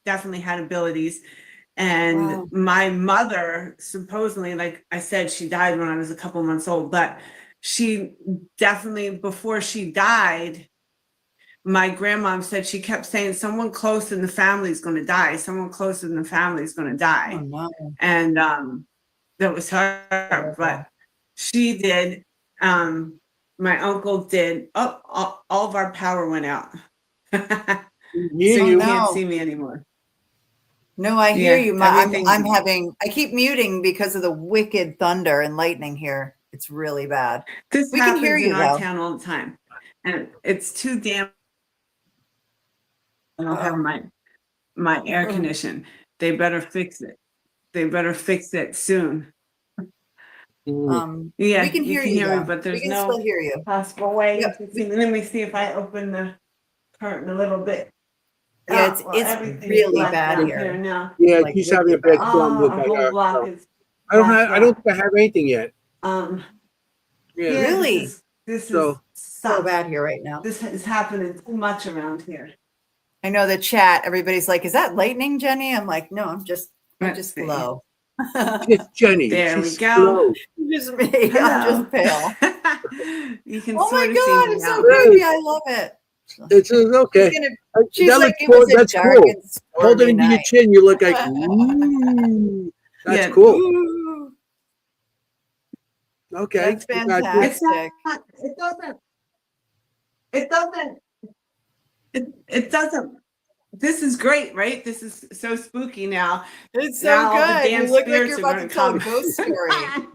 definitely had abilities. And my mother, supposedly, like I said, she died when I was a couple months old, but she definitely, before she died, my grandmom said she kept saying someone close in the family is going to die. Someone close in the family is going to die. Oh, no. And that was her, but she did. My uncle did. All of our power went out. So you can't see me anymore. No, I hear you. I keep muting because of the wicked thunder and lightning here. It's really bad. This we can hear you in our though. town all the time. And it's too damn. I don't have my air condition. They better fix it. They better fix it soon. Yeah, we can hear you, me, but there's we can still hear you. Possible way. Let me see if I open the curtain a little bit. Yeah, it's really bad here now. Yeah, like, she's having a bad storm with whole block is I don't think I have anything yet. Really? This is so bad here right now. This is happening too much around here. I know the chat. Everybody's like, "Is that lightning, Jenny?" I'm like, "No, I'm just low." It's Jenny. There we go. Just me. Hello. I'm just pale. You can. Oh my God! It's so creepy. I love it. It's okay. She's like, it was a dark and stormy Hold it into your chin. You look like, that's cool. Ooh. Okay, that's fantastic. It doesn't. This is great, right? This is so spooky now. It's so good. You look like you're about to tell a ghost story.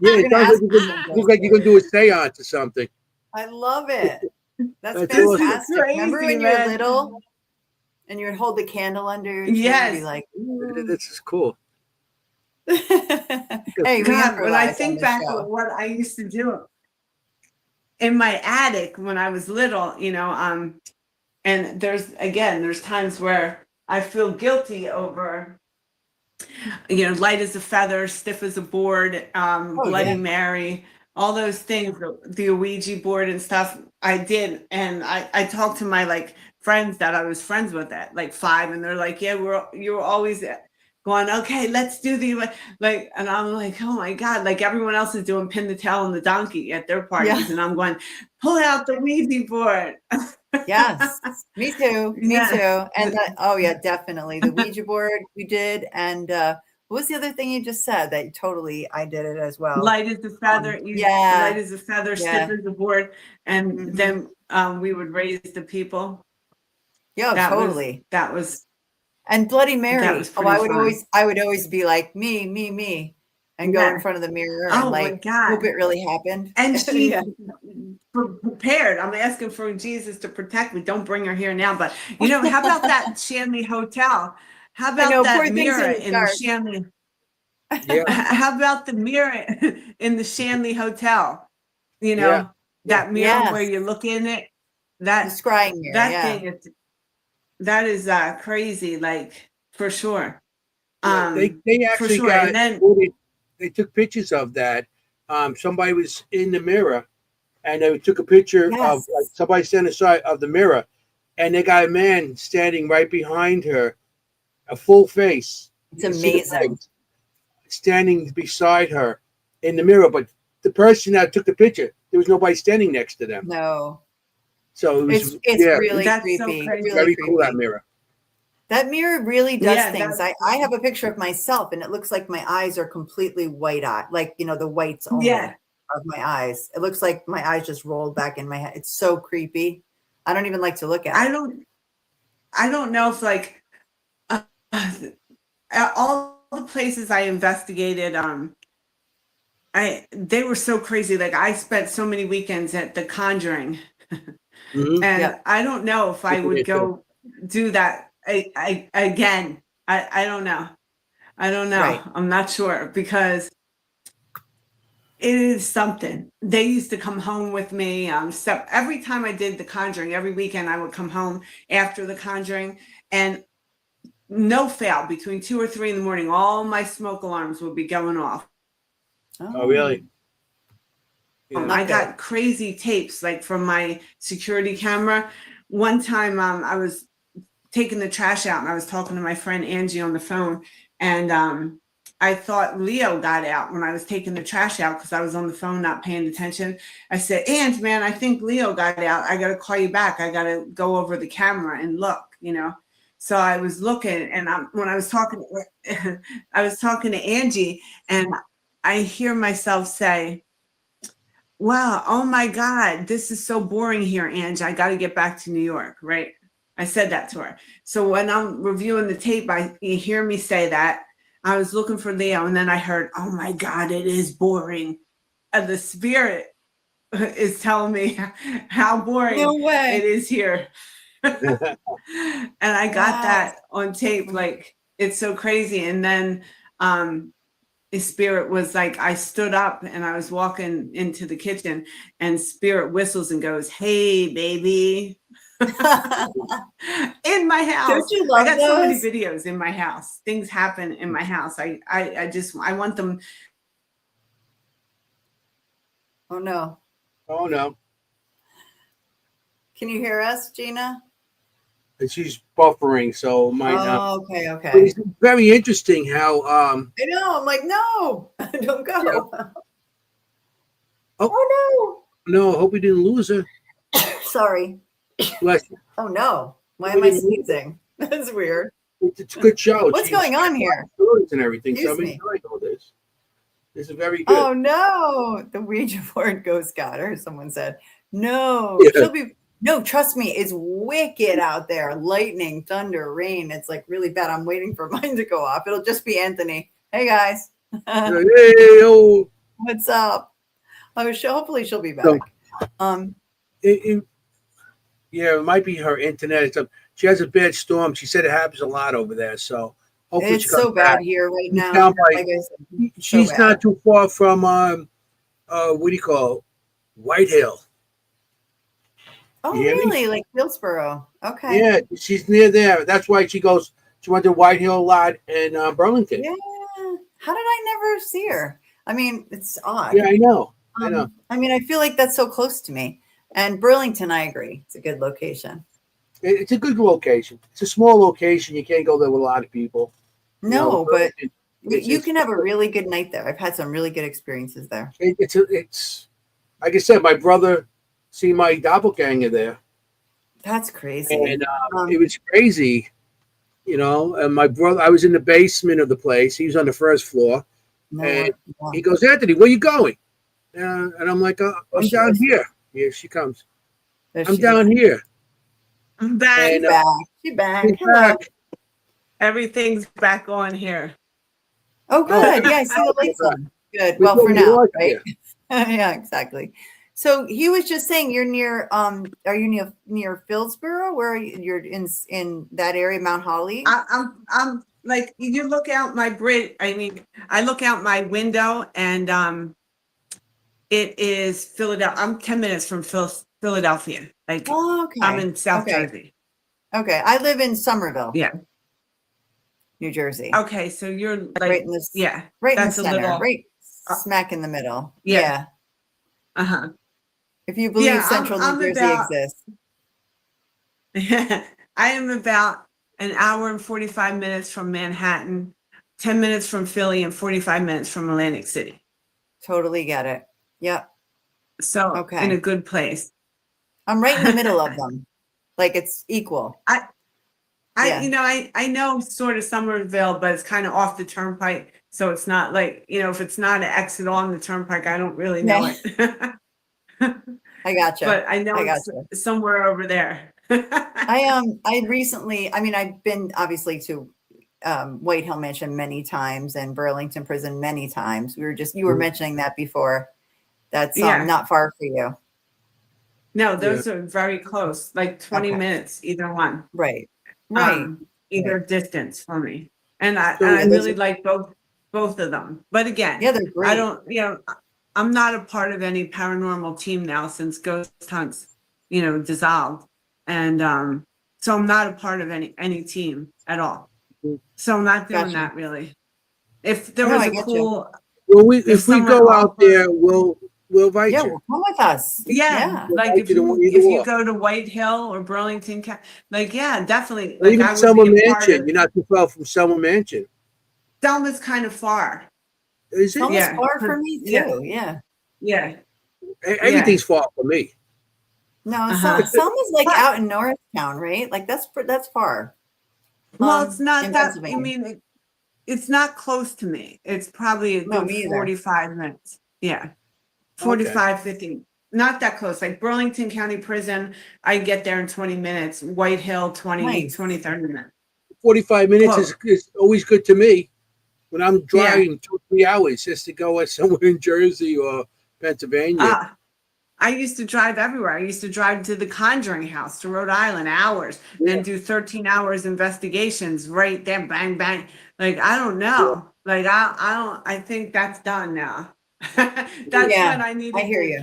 It looks like you're going to do a seance or something. I love it. That's fantastic. Crazy, remember when you were little and you would hold the candle under your chin and be like, this is cool. Hey, God, when I think back of what I used to do in my attic when I was little, and there's times where I feel guilty over, light as a feather, stiff as a board, Bloody Mary, all those things, the Ouija board and stuff I did. And I talked to my friends that I was friends with at 5, and they're like, yeah, you were always going, okay, let's do and I'm like, oh my God, everyone else is doing pin the tail on the donkey at their parties. And I'm going, pull out the Ouija board. Yes, me too. Me Yeah. too. And oh yeah, definitely the Ouija board we did. And what was the other thing you just said that totally I did it as well? Light as a feather. Light Yeah, as a feather, yeah, stiff as a board, and hmm then we would raise the people. yeah, That was totally. that was And Bloody that was Mary. Oh, pretty fun. I would always be like me, and go in Yeah. front of the mirror and Oh my like hope God. it really happened. And she Yeah. prepared. I'm asking for Jesus to protect me. Don't bring her here now. But how about that Shanley Hotel? How I about know, that poor things mirror in the in the dark. Shanley? Yeah, How about the mirror in the Shanley Hotel? yeah, yeah. That mirror where Yes, you look in it. the That scrying mirror. that Yeah. thing is crazy, like for sure. Yeah, they For actually sure. got And then they took pictures of that. Somebody was in the mirror, and they took a picture of like Yes, somebody standing aside of the mirror, and they got a man standing right behind her, a full face. it's You can see the amazing. face standing beside her in the mirror, but the person that took the picture, there was nobody standing next to them. No, So it was it's yeah, really that's so creepy. crazy. Really very cool that creepy. mirror. That mirror really does Yeah, things. that I have a picture of myself and it looks like my eyes are completely white eye, like, the whites yeah. only of my eyes. It looks like my eyes just rolled back in my head. It's so creepy. I don't even like to look at I it. don't know if like uh, all the places I investigated, they were so crazy. Like I spent so many weekends at The Conjuring, Mm-hmm. and Yep. I don't know if I would go do that again. I don't know. I don't know. Right. I'm not sure because it is something. They used to come home with me. Every time I did The Conjuring, every weekend I would come home after The Conjuring, and no fail, between 2 or 3 in the morning, all my smoke alarms would be going off. Oh, really? Yeah. I Not good. got crazy tapes like from my security camera. One time, I was taking the trash out and I was talking to my friend Angie on the phone, and I thought Leo got out when I was taking the trash out because I was on the phone not paying attention. I said, "Ange, man, I think Leo got out. I got to call you back. I got to go over the camera and look." So I was looking, and when I was talking, I was talking to Angie, and I hear myself say, "Wow, oh my God, this is so boring here, Angie. I got to get back to New York," right? I said that to her. So when I'm reviewing the tape, you hear me say that. I was looking for Leo, and then I heard, "Oh my God, it is boring." And the spirit is telling me how boring No way. it is here. And I got Wow. that on tape. Like, it's so crazy. And then the spirit was like, I stood up and I was walking into the kitchen, and spirit whistles and goes, "Hey, baby." In my house. Don't you I love got so many those? videos in my house. Things happen in my house. I want them. Oh no. Oh no. Can you hear us, Gina? And she's buffering, so it might not. Oh, okay, But okay. it's very interesting how I know. I'm like, no, don't yeah. go. Oh Oh no, I hope we didn't lose her. no. Sorry. Bless you. Oh no. Why Hope am we I didn't lose her. sneezing? That's weird. It's a good show. What's She's going on here? stories and everything. So Excuse I'm me. enjoying all this. This is very good. Oh no. The Ouija board ghost got her, someone said. No, Yeah. no, trust me, it's wicked out there. Lightning, thunder, rain. It's like really bad. I'm waiting for mine to go off. It'll just be Anthony. Hey guys. Hey, oh. What's up? Hopefully she'll be back. So, yeah, it might be her internet and stuff. She has a bad storm. She said it happens a lot over there. So hopefully she It's comes so bad back. here right You now. sound like- Like I said, She's so not bad. too far from what do you call it? White Hill. Oh, You hear me? really? Like Hillsborough. Okay. Yeah, she's near there. That's why she went to White Hill a lot in Burlington. Yeah. How did I never see her? I mean, it's odd. Yeah, I know. I know. I mean, I feel like that's so close to me. And Burlington, I agree. It's a good location. It's a good location. It's a small location. You can't go there with a lot of people. No, but it's- you can have a really good night there. I've had some really good experiences there. It's like I said, my brother seen my doppelganger there. That's crazy. And it was crazy, you know. And my brother, I was in the basement of the place. He was on the first floor. And he goes, Anthony, where you going? And I'm like, I'm down here. Here she comes. I'm down here. I'm back. And, She's back. Hello. Everything's back on here. Oh, good. Yeah, I see the lights on. Good. Well, for now, right? Yeah, exactly. So he was just saying you're near. Are you near Phillsborough? Where are you? You're in that area, Mount Holly. I'm like, you look out my bridge. I mean, I look out my window, and it is Philadelphia. I'm 10 minutes from Philadelphia. Like, okay. I'm in South Jersey. Okay, I live in Somerville. Yeah. New Jersey. Okay, so you're like right in this. Yeah. Right in the center. Right smack in the middle. Yeah. Uh-huh. If you believe Central New Jersey exists. I am about an hour and 45 minutes from Manhattan, 10 minutes from Philly, and 45 minutes from Atlantic City. Totally get it. Yep. So in a good place. I'm right in the middle of them. Like it's equal. I know sort of Somerville, but it's kind of off the turnpike. So it's not like, if it's not an exit on the turnpike, I don't really know it. I gotcha. But I know it's somewhere over there. I recently, I've been obviously to White Hill Mansion many times and Burlington Prison many times. You were mentioning that before. That's not far for you. No, those are very close, like 20 minutes, either one. Right. Either distance for me. And I really like both of them. But again, they're great. I'm not a part of any paranormal team now since Ghost Hunts, dissolved. And so I'm not a part of any team at all. So I'm not doing that really. If there was a cool if we go out there, we'll invite you. Well, come with us. Yeah. Like if you go to White Hill or Burlington, definitely. Like even Selma Mansion. You're not too far from Selma Mansion. Selma's kind of far. Is it? Selma's far for me too. Yeah. Everything's far for me. No, Selma's like out in Norristown, right? Like that's far. Well, it's not that. I mean, it's not close to me. It's probably a good 45 minutes. Yeah. 45, 50. Not that close. Like Burlington County Prison, I get there in 20 minutes. White Hill, 20, 30 minutes. 45 minutes is always good to me. When I'm driving 2-3 hours just to go somewhere in Jersey or Pennsylvania. I used to drive everywhere. I used to drive to the Conjuring House, to Rhode Island, hours, then do 13 hours investigations right there, bang, bang. Like, I don't know. Like, I think that's done now. That's what I needed. I hear you.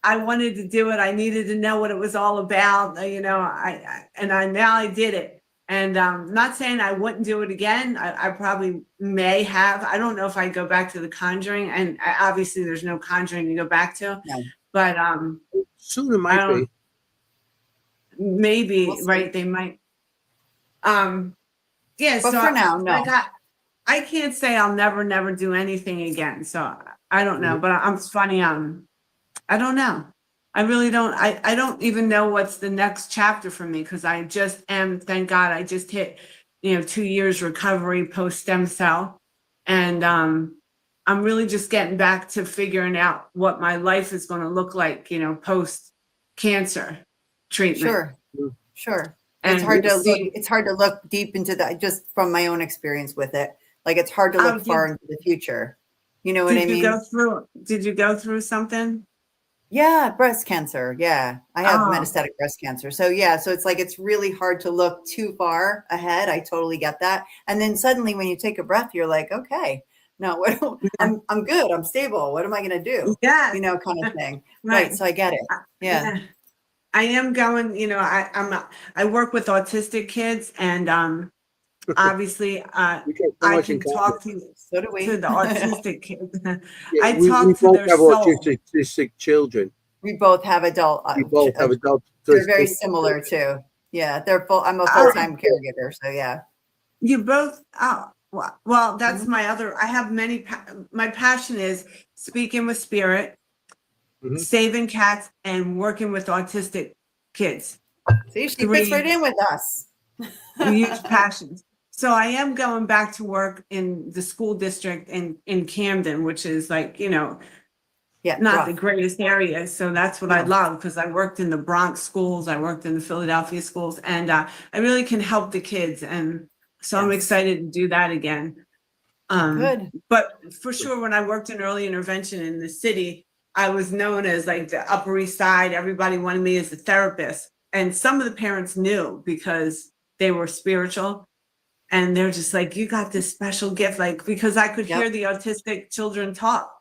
I wanted to do it. I needed to know what it was all about. Now I did it. And not saying I wouldn't do it again. I probably may have. I don't know if I go back to the Conjuring, and obviously there's no Conjuring to go back to. No. But soon it might be. Maybe right? They might. But so for now, no. Like I can't say I'll never do anything again. So I don't know. But it's funny. I don't know. I really don't. I don't even know what's the next chapter for me because I just am. Thank God, I just hit 2 years recovery post stem cell, and I'm really just getting back to figuring out what my life is going to look like, post cancer treatment. Sure. And it's hard to look deep into that just from my own experience with it. Like it's hard to look far into the future. You know what I mean? Did you go through something? Yeah, breast cancer. Yeah. I have metastatic breast cancer. So so it's like it's really hard to look too far ahead. I totally get that. And then suddenly when you take a breath, you're like, okay. No, I'm good. I'm stable. What am I going to do? Yeah. Kind of thing. Right. So I get it. Yeah. I am going, I work with autistic kids and obviously I can talk to the autistic kids. I talk to their soul. Autistic children. We both have adult. They're very similar too. Yeah. I'm a full-time caregiver. So yeah. You both, well, that's my other. I have my passion is speaking with spirit, saving cats, and working with autistic kids. See, she fits right in with us. huge passions. So I am going back to work in the school district in Camden, which is like, not rough. the greatest area. So that's what I love, because I worked in the Bronx schools, I worked in the Philadelphia schools, and I really can help the kids. And so I'm excited to do that again. Good. But for sure, when I worked in early intervention in the city, I was known as like the Upper East Side. Everybody wanted me as a therapist. And some of the parents knew because they were spiritual. And they're just like, you got this special gift, like, because I could hear the autistic children talk.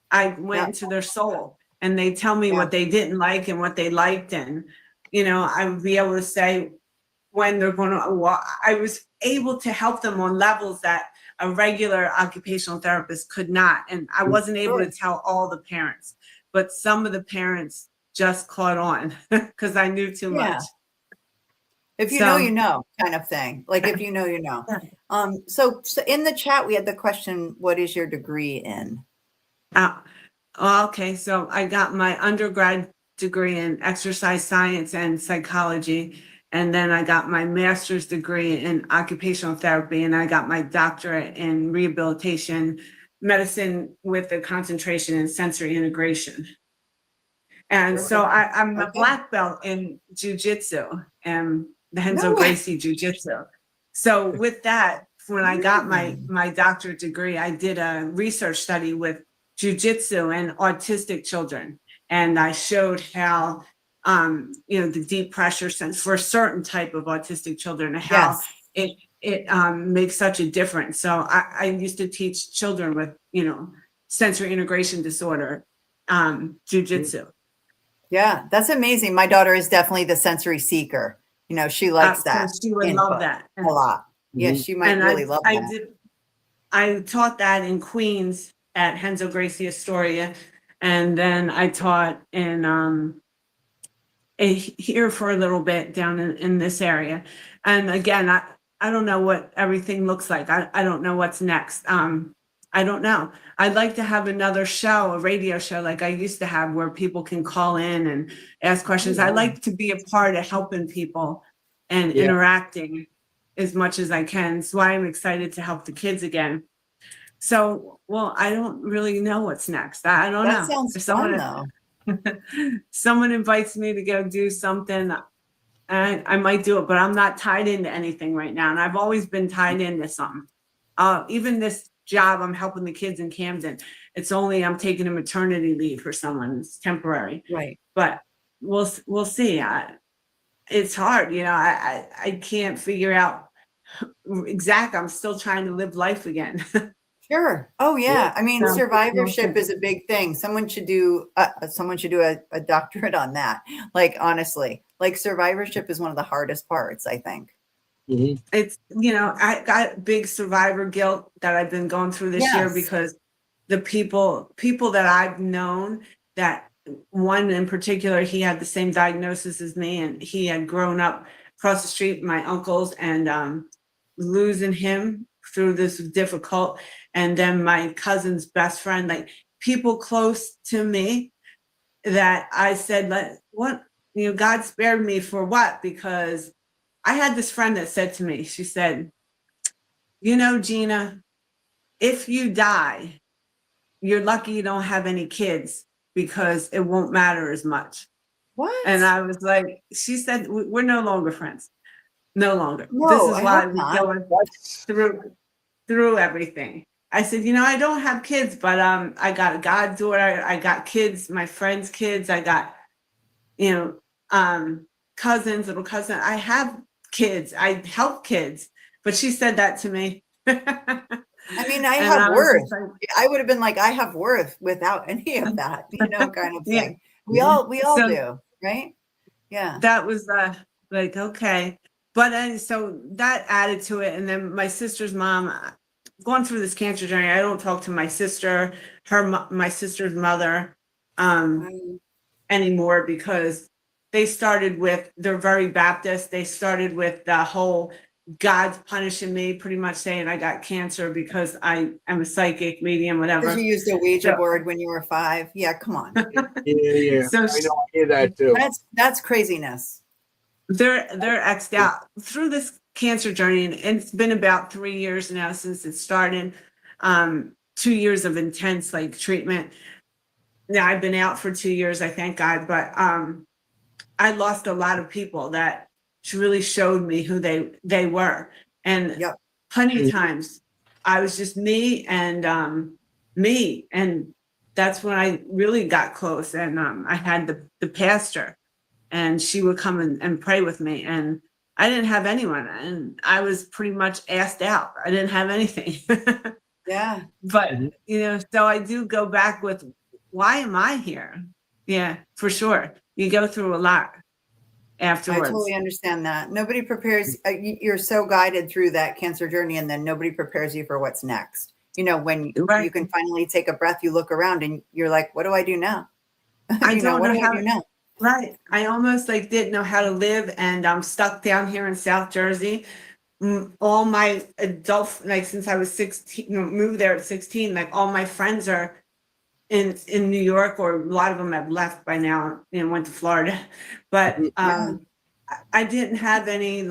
I went into their soul, and they tell me what they didn't like and what they liked. And, I would be able to say when they're going to walk. I was able to help them on levels that a regular occupational therapist could not. And I wasn't able to tell all the parents, but some of the parents just caught on because I knew too much. If you know, you know, kind of thing. Like if you know, you know. So in the chat, we had the question, what is your degree in? Okay. So I got my undergrad degree in exercise science and psychology. And then I got my master's degree in occupational therapy. And I got my doctorate in rehabilitation medicine with a concentration in sensory integration. And so I'm a black belt in jujitsu and the Renzo Gracie Jiu-Jitsu. So with that, when I got my doctorate degree, I did a research study with jiu-jitsu and autistic children. And I showed how, the deep pressure sense for a certain type of autistic children, how it makes such a difference. So I used to teach children with, sensory integration disorder, jiu-jitsu. Yeah, that's amazing. My daughter is definitely the sensory seeker. She likes that. She would love that a lot. Yeah, she might really love that. I taught that in Queens at Renzo Gracie Astoria, and then I taught in here for a little bit down in this area. And again, I don't know what everything looks like. I don't know what's next. I don't know. I'd like to have another show, a radio show like I used to have, where people can call in and ask questions. I like to be a part of helping people and interacting as much as I can. That's why I'm excited to help the kids again. So, well, I don't really know what's next. I don't know. That sounds fun, though. Someone invites me to go do something, I might do it, but I'm not tied into anything right now. And I've always been tied into something. Even this job, I'm helping the kids in Camden. It's only I'm taking a maternity leave for someone. It's temporary. Right. But we'll see. It's hard. I can't figure out exactly. I'm still trying to live life again. Sure. Oh yeah. I mean, survivorship is a big thing. Someone should do a doctorate on that. Like, honestly, like survivorship is one of the hardest parts, I think. Mm-hmm. It's, I got big survivor guilt that I've been going through this year, because the people that I've known, that one in particular, he had the same diagnosis as me, and he had grown up across the street, my uncles, and losing him through this difficult. And then my cousin's best friend, like people close to me, that I said, what, God spared me for what? Because I had this friend that said to me, she said, Gina, if you die, you're lucky you don't have any kids, because it won't matter as much. What? And I was like, she said, we're no longer friends. No longer. No, this is why we're going through everything. I said, I don't have kids, but I got a goddaughter. I got kids, my friends' kids. I got, cousins, little cousin. I have kids. I help kids. But she said that to me. I mean, I have worth. I would have been like, I have worth without any of that, kind of thing. We all do, right? Yeah. That was like, okay. But so that added to it. And then my sister's mom, going through this cancer journey, I don't talk to my sister, my sister's mother anymore, because they're very Baptist. They started with the whole God's punishing me, pretty much saying I got cancer because I am a psychic medium, whatever. Because you used a Ouija board when you were 5. Yeah, come on. Yeah. So I know, I hear that too. That's craziness. they're X'd out through this cancer journey, and it's been about 3 years now since it started. 2 years of intense like treatment. Now I've been out for 2 years, I thank God, but I lost a lot of people that really showed me who they were, and plenty of times I was just me, and that's when I really got close. And I had the pastor, and she would come and pray with me, and I didn't have anyone, and I was pretty much asked out. I didn't have anything. Yeah. But so I do go back with, why am I here? Yeah, for sure. You go through a lot afterwards. I totally understand that. Nobody prepares. You're so guided through that cancer journey, and then nobody prepares you for what's next. When you can finally take a breath, you look around and you're like, what do I do now? I don't know how to do now. Right. I almost didn't know how to live, and I'm stuck down here in South Jersey. All my adult, since I was 16, moved there at 16, all my friends are in New York, or a lot of them have left by now and went to Florida. But I didn't have any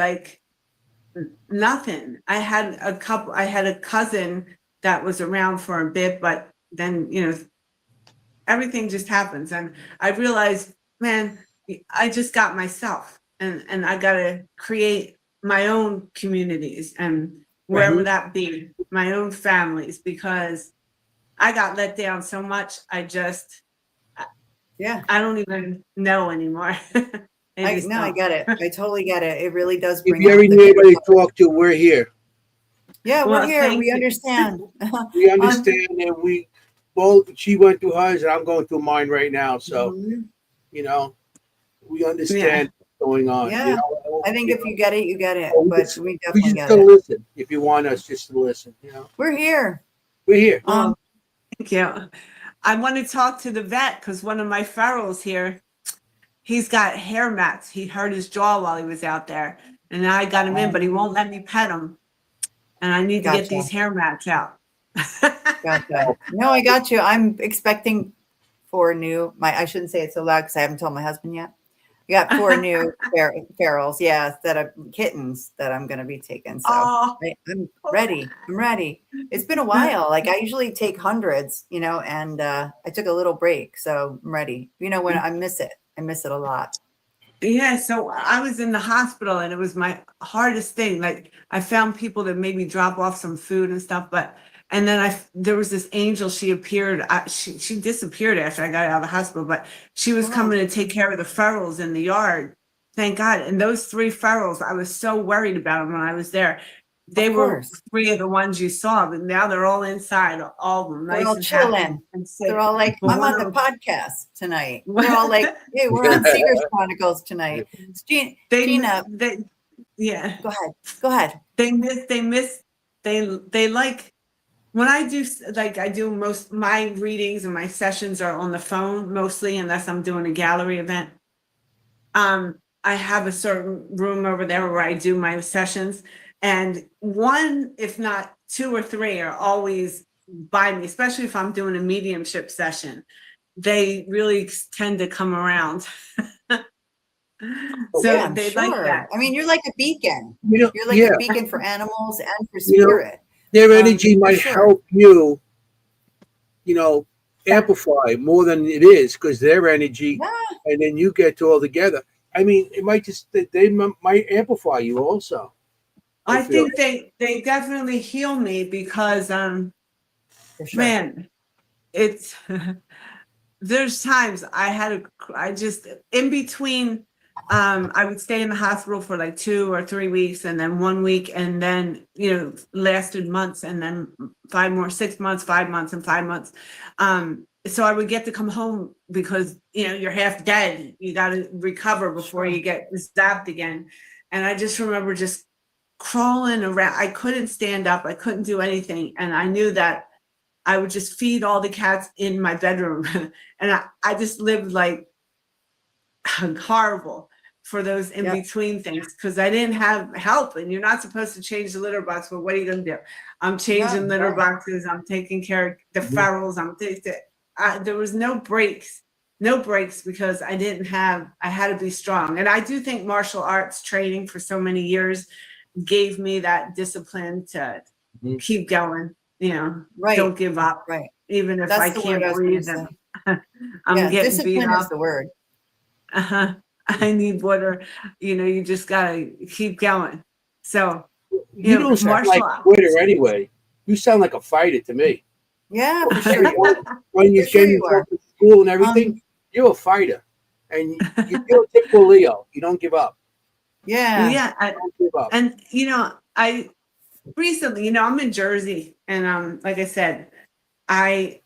nothing. I had a cousin that was around for a bit, but then everything just happens, and I realized, man, I just got myself, and I gotta create my own communities, and wherever that be, my own families, because I got let down so much. I don't even know anymore. I get it. I totally get it. It really does bring. If you ever need anybody to talk to, we're here. Yeah, we're here. We understand. We understand, and she went through hers, and I'm going through mine right now. So, we understand what's going on. Yeah, I think if you get it, you get it. But we definitely get it. Listen, if you want us just to listen. We're here. We're here. Thank you. I want to talk to the vet, because one of my ferals here, he's got hair mats. He hurt his jaw while he was out there, and I got him in, but he won't let me pet him. And I need to get these hair mats out. Gotcha. No, I got you. I'm expecting 4 new. I shouldn't say it so loud because I haven't told my husband yet. I got 4 new ferals, that are kittens that I'm going to be taking. So I'm ready. I'm ready. It's been a while. I usually take hundreds, and I took a little break, so I'm ready. When I miss it. I miss it a lot. Yeah, so I was in the hospital, and it was my hardest thing. I found people that made me drop off some food and stuff, and then there was this angel. She appeared. She disappeared after I got out of the hospital, but she was coming to take care of the ferals in the yard. Thank God. And those 3 ferals, I was so worried about them when I was there. They were 3 of the ones you saw, but now they're all inside, all of them. They're all chilling. They're all like, I'm on the podcast tonight. They're all like, hey, we're on Seekers Chronicles tonight. Gina. Go ahead. They like, when I do most my readings and my sessions are on the phone mostly, unless I'm doing a gallery event. I have a certain room over there where I do my sessions. And 1, if not 2 or 3, are always by me, especially if I'm doing a mediumship session. They really tend to come around. Like that. I mean, you're like a beacon. You're like a beacon for animals and for spirit. Their energy might help you, amplify more than it is, because their energy, and then you get all together. I mean, it might they might amplify you also. I think they definitely heal me, because man, it's there's times I just in between, I would stay in the hospital for 2 or 3 weeks, and then 1 week, and then lasted months, and then 6 months, 5 months, and 5 months. So I would get to come home, because you're half dead. You got to recover before you get zapped again. And I just remember just crawling around. I couldn't stand up. I couldn't do anything. And I knew that I would just feed all the cats in my bedroom. And I just lived horrible for those in between things, because I didn't have help. And you're not supposed to change the litter box, but what are you going to do? I'm changing litter boxes. I'm taking care of the ferals. There was no breaks, no breaks, because I had to be strong. And I do think martial arts training for so many years gave me that discipline to keep going, don't give up. Right. Even if That's I the can't word I was breathe gonna and say. I'm getting beat Discipline is up. the word. I need water. You just gotta keep going. So, You don't sound like a quitter anyway. You sound like a fighter to me. Yeah, for sure. When you're getting to school and everything, you're a fighter. And you're a typical Leo. You don't give up. Yeah. Yeah. Don't give up. And, I recently, I'm in Jersey. And like I said, I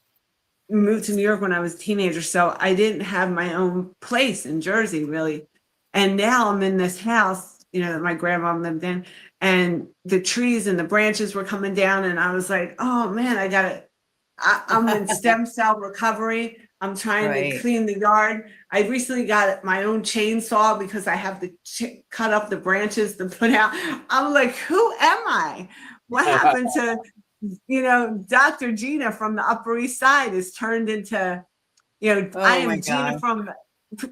moved to New York when I was a teenager. So I didn't have my own place in Jersey, really. And now I'm in this house, that my grandma lived in. And the trees and the branches were coming down. And I was like, oh, man, I'm in stem cell recovery. I'm trying to clean the yard. I recently got my own chainsaw because I have to cut up the branches to put out. I'm like, who am I? What happened to, Dr. Gina from the Upper East Side is turned into, I am Gina from,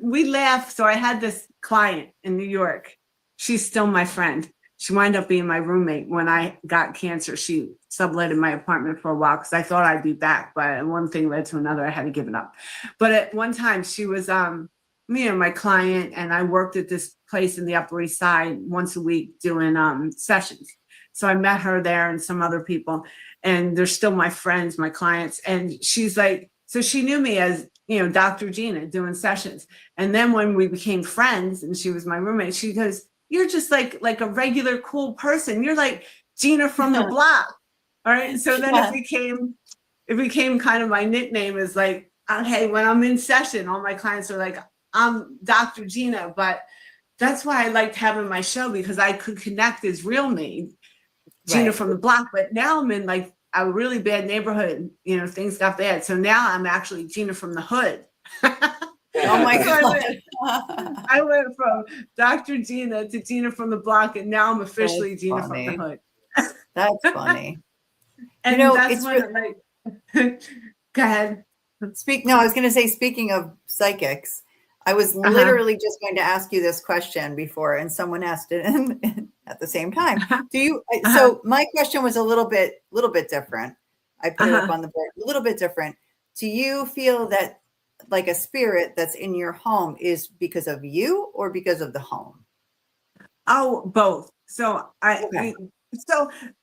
we laugh. So I had this client in New York. She's still my friend. She wound up being my roommate when I got cancer. She subletted my apartment for a while because I thought I'd be back, but one thing led to another. I had to give it up. But at one time, she was, my client, and I worked at this place in the Upper East Side once a week doing sessions. So I met her there and some other people, and they're still my friends, my clients. And she's like, so she knew me as, Dr. Gina doing sessions. And then when we became friends and she was my roommate, she goes, you're just like a regular cool person. You're like Gina from the block. All right. So then it became kind of my nickname is like, hey, when I'm in session, all my clients are like, I'm Dr. Gina. But that's why I liked having my show, because I could connect as real me, Gina from the block. But now I'm in like a really bad neighborhood. Things got bad. So now I'm actually Gina from the hood. Oh my God. I went from Dr. Gina to Gina from the block, and now I'm officially That's Gina funny. from the hood. That's funny. And that's when go ahead. No, I was going to say, speaking of psychics, I was literally just going to ask you this question before, and someone asked it at the same time. So my question was a little bit different. I put it up on the board, a little bit different. Do you feel that like a spirit that's in your home is because of you or because of the home? Oh, both. So I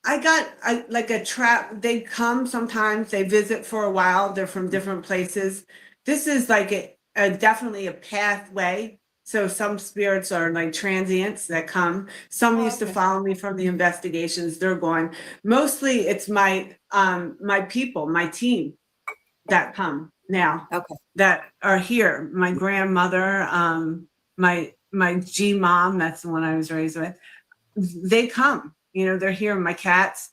got like a trap. They come sometimes, they visit for a while. They're from different places. This is like a definitely a pathway. So some spirits are like transients that come. Some used to follow me from the investigations. They're gone. Mostly it's my people, my team that come now that are here. My grandmother, my G mom, that's the one I was raised with. They come, they're here. My cats.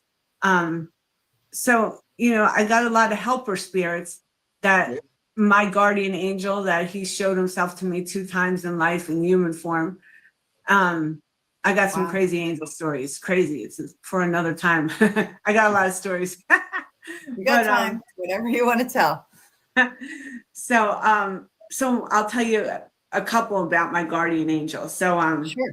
So, I got a lot of helper spirits that my guardian angel, that he showed himself to me 2 times in life in human form. I got some crazy angel stories. Crazy. It's for another time. I got a lot of stories. You got time, whatever you want to tell. So I'll tell you a couple about my guardian angel. So, sure.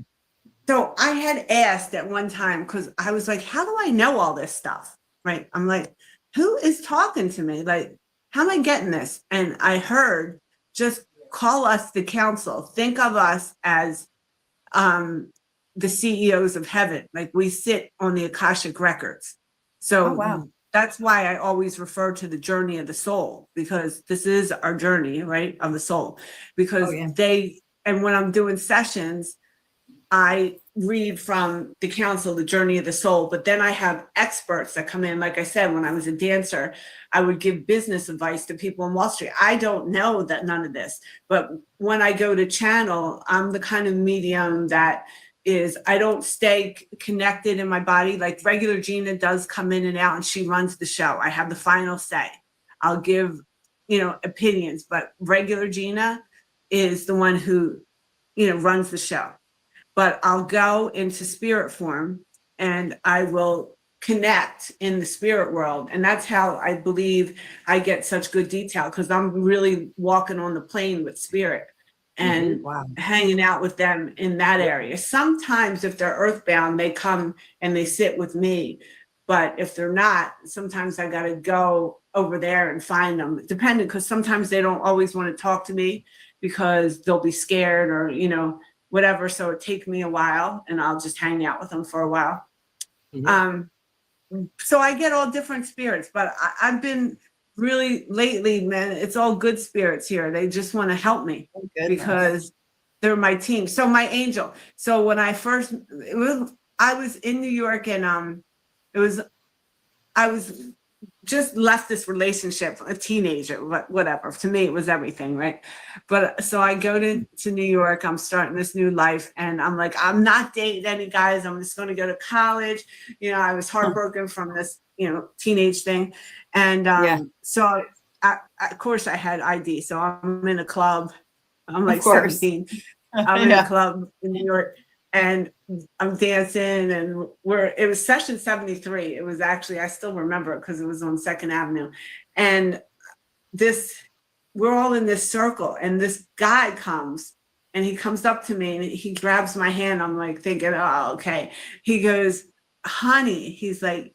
So I had asked at one time, because I was like, how do I know all this stuff? Right. I'm like, who is talking to me? Like, how am I getting this? And I heard, just call us the council. Think of us as the CEOs of heaven. Like, we sit on the Akashic records. So that's why I always refer to the journey of the soul, because this is our journey, right, of the soul. Because and when I'm doing sessions, I read from the council, the journey of the soul, but then I have experts that come in. Like I said, when I was a dancer, I would give business advice to people on Wall Street. I don't know that none of this, but when I go to channel, I'm the kind of medium that is, I don't stay connected in my body. Like regular Gina does come in and out and she runs the show. I have the final say. I'll give, opinions, but regular Gina is the one who, runs the show. But I'll go into spirit form and I will connect in the spirit world. And that's how I believe I get such good detail, because I'm really walking on the plane with spirit and hanging out with them in that area. Sometimes if they're earthbound, they come and they sit with me. But if they're not, sometimes I got to go over there and find them, depending, because sometimes they don't always want to talk to me because they'll be scared or, you know, whatever. So it takes me a while, and I'll just hang out with them for a while. So I get all different spirits, but I've been really lately, man, it's all good spirits here. They just want to help me because they're my team. So my angel. So when I was in New York, and I was just left this relationship, a teenager, whatever. To me, it was everything, right? But so I go to New York, I'm starting this new life, and I'm like, I'm not dating any guys. I'm just going to go to college. You know, I was heartbroken from this, you know, teenage thing. And so of course I had ID. So I'm in a club. I'm like 17. I'm in a club in New York, and I'm dancing, and it was session 73. It was actually, I still remember it because it was on 2nd Avenue. And we're all in this circle, and this guy comes, and he comes up to me and he grabs my hand. I'm like thinking, oh, okay. He goes, honey, he's like,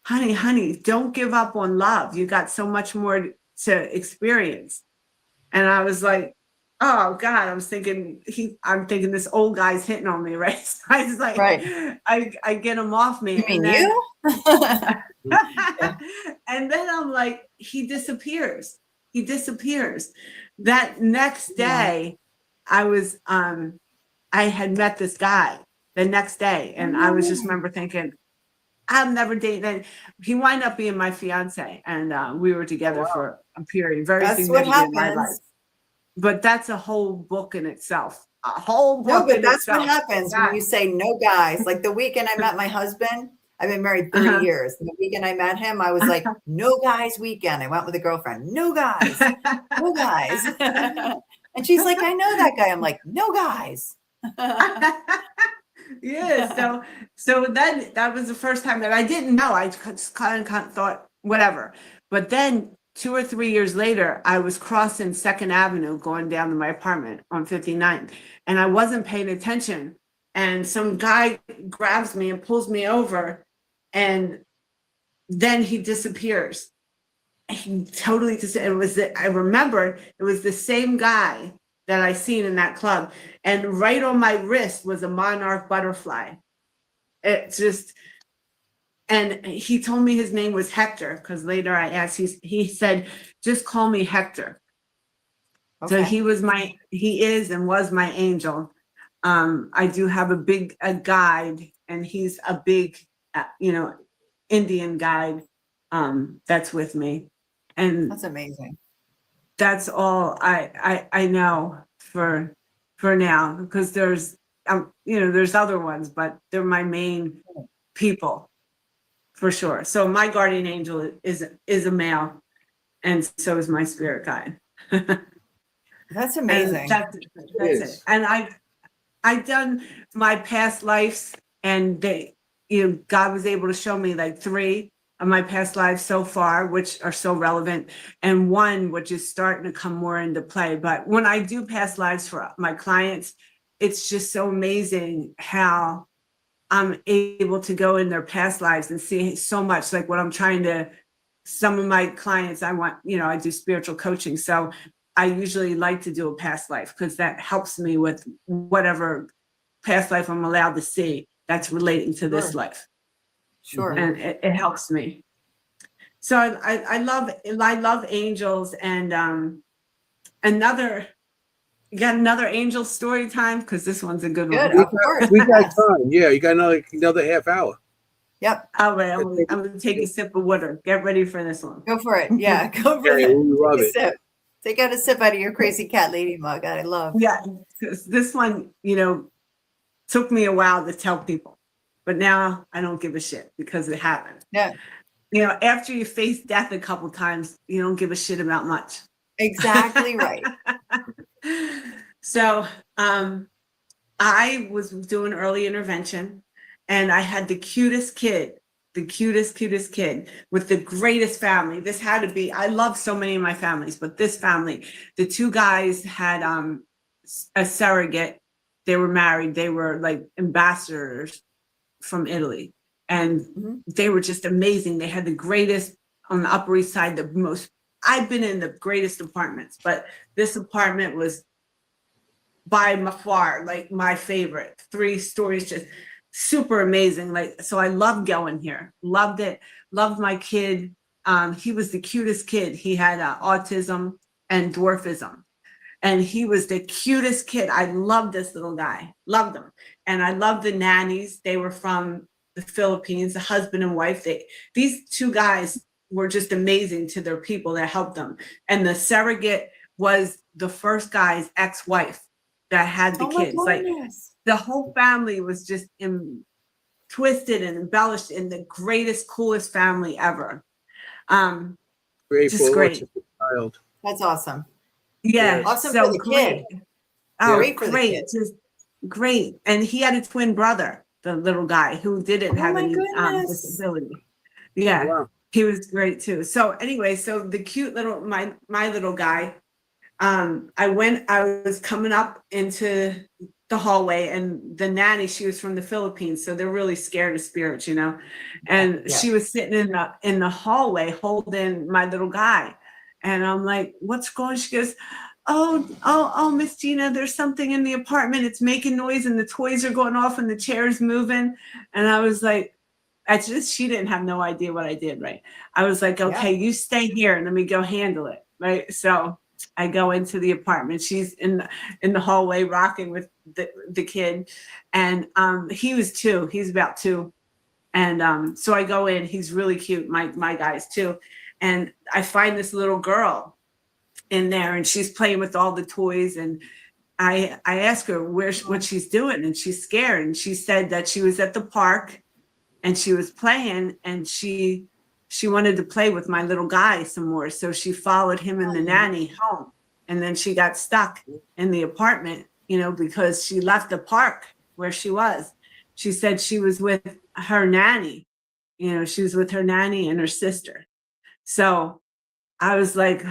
honey, don't give up on love. You got so much more to experience. And I was like, oh God, I'm thinking this old guy's hitting on me, right? So I was like, I get him off me. You mean you? And then I'm like, he disappears. That next day, I had met this guy the next day, and I was just remember thinking, I'm never dating. And he wound up being my fiance, and we were together for a period, very significant in my life. But that's a whole book in itself. No, but that's what happens when you say no guys. Like the weekend I met my husband, I've been married 30 years. And the weekend I met him, I was like, no guys weekend. I went with a girlfriend. No guys. No guys. And she's like, I know that guy. I'm like, no guys. Yeah. So then that was the first time that I didn't know. I just kind of thought, whatever. But then 2 or 3 years later, I was crossing 2nd Avenue going down to my apartment on 59th, and I wasn't paying attention. And some guy grabs me and pulls me over, and then he disappears. He totally disappeared. I remember it was the same guy that I seen in that club, and right on my wrist was a monarch butterfly. It's just. And he told me his name was Hector, because later I asked, he said, just call me Hector. Okay. So he is and was my angel. I do have a guide, and he's a big, Indian guide that's with me. And that's amazing. That's all I know for now, because there's other ones, but they're my main people. For sure. So my guardian angel is a male, and so is my spirit guide. That's amazing. That's it. And I've done my past lives, and God was able to show me like 3 of my past lives so far, which are so relevant, and 1 which is starting to come more into play. But when I do past lives for my clients, it's just so amazing how I'm able to go in their past lives and see so much. Like what I'm trying to, some of my clients, I do spiritual coaching. So I usually like to do a past life, because that helps me with whatever past life I'm allowed to see that's relating to this life. Sure. And it helps me. So I love angels. And you got another angel story time? Because this one's a good one. Of course. We got time. Yeah, you got another half hour. Yep. All right, I'm going to take a sip of water. Get ready for this one. Go for it. Yeah, go for it. We love it. Sip. Take out a sip out of your crazy cat lady mug. I love. Yeah, this one, took me a while to tell people, but now I don't give a shit because it happened. Yeah. After you face death a couple times, you don't give a shit about much. Exactly right. So I was doing early intervention, and I had the cutest kid the cutest kid with the greatest family. This had to be, I love so many of my families, but this family, the two guys had a surrogate. They were married. They were like ambassadors from Italy. And they were just amazing. They had the greatest on the Upper East Side, the most, I've been in the greatest apartments, but this apartment was by far like my favorite. 3 stories, just super amazing. Like, so I loved going here. Loved it. Loved my kid. He was the cutest kid. He had autism and dwarfism. And he was the cutest kid. I loved this little guy. Loved him. And I loved the nannies. They were from the Philippines, the husband and wife. These 2 guys were just amazing to their people that helped them. And the surrogate was the first guy's ex-wife that had the kids. Like, the whole family was just twisted and embellished in the greatest, coolest family ever. Just great. Child. That's awesome. Yeah, awesome so for the great. kid. Oh, Great for the great, kid. just great. And he had a twin brother, the little guy who didn't have any disability. Yeah, Wow. he was great too. So anyway, so the cute little my little guy. I was coming up into the hallway, and the nanny, she was from the Philippines, so they're really scared of spirits, you know. And she was sitting in the hallway holding my little guy. And I'm like, what's going on? She goes, oh, Miss Gina, there's something in the apartment. It's making noise and the toys are going off and the chair's moving. And I was like, she didn't have no idea what I did, right? I was like, okay, you stay here and let me go handle it, right? So I go into the apartment. She's in the hallway rocking with the kid. And he was 2. He's about 2. And so I go in. He's really cute. My guys too. And I find this little girl in there, and she's playing with all the toys. And I ask her what she's doing, and she's scared. And she said that she was at the park and she was playing, and she wanted to play with my little guy some more. So she followed him and the nanny home. And then she got stuck in the apartment, you know, because she left the park where she was. She said she was with her nanny. You know, she was with her nanny and her sister. So I was like,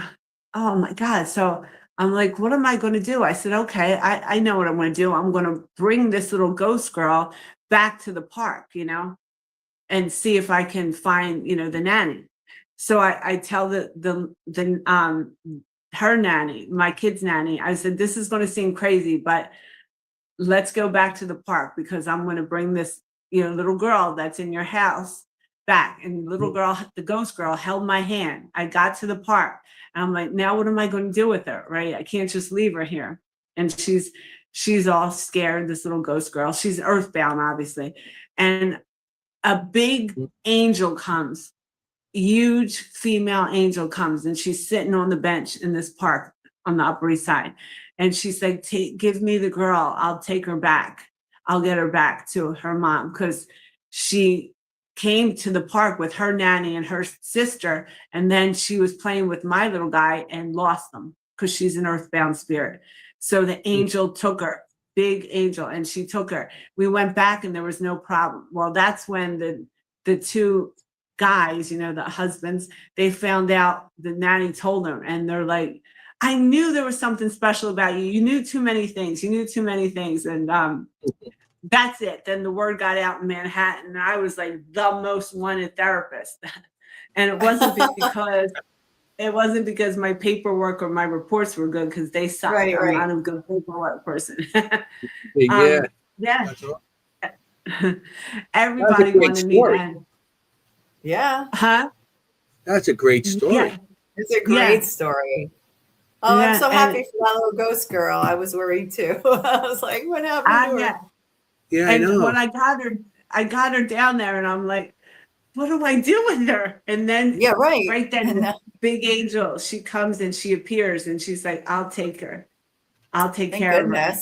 oh my God. So I'm like, what am I going to do? I said, okay, I know what I'm going to do. I'm going to bring this little ghost girl back to the park, you know, and see if I can find, you know, the nanny. So I tell her nanny, my kid's nanny, I said, this is going to seem crazy, but let's go back to the park, because I'm going to bring this, you know, little girl that's in your house back. And little girl, the ghost girl, held my hand. I got to the park, and I'm like, now what am I going to do with her? Right? I can't just leave her here. And she's all scared, this little ghost girl. She's earthbound, obviously. And a big angel comes, huge female angel comes, and she's sitting on the bench in this park on the Upper East Side. And she's like, give me the girl. I'll take her back. I'll get her back to her mom, because she came to the park with her nanny and her sister, and then she was playing with my little guy and lost them, because she's an earthbound spirit. So the angel took her, big angel, and she took her. We went back and there was no problem. Well, that's when the 2 guys, you know, the husbands, they found out, the nanny told them, and they're like, I knew there was something special about you. You knew too many things. And that's it. Then the word got out in Manhattan, and I was like the most wanted therapist. And it wasn't because my paperwork or my reports were good, because they suck. Right. I'm not a good paperwork person. Yeah. Everybody wanted me then. Yeah. Huh? That's a great story. Yeah. It's a great story. Oh, I'm so happy for that little ghost girl. I was worried too. I was like, what happened to her? Yeah, I know. When I got her down there, and I'm like, what do I do with her? And then right then, the big angel, she comes and she appears, and she's like, I'll take her. I'll take care of her.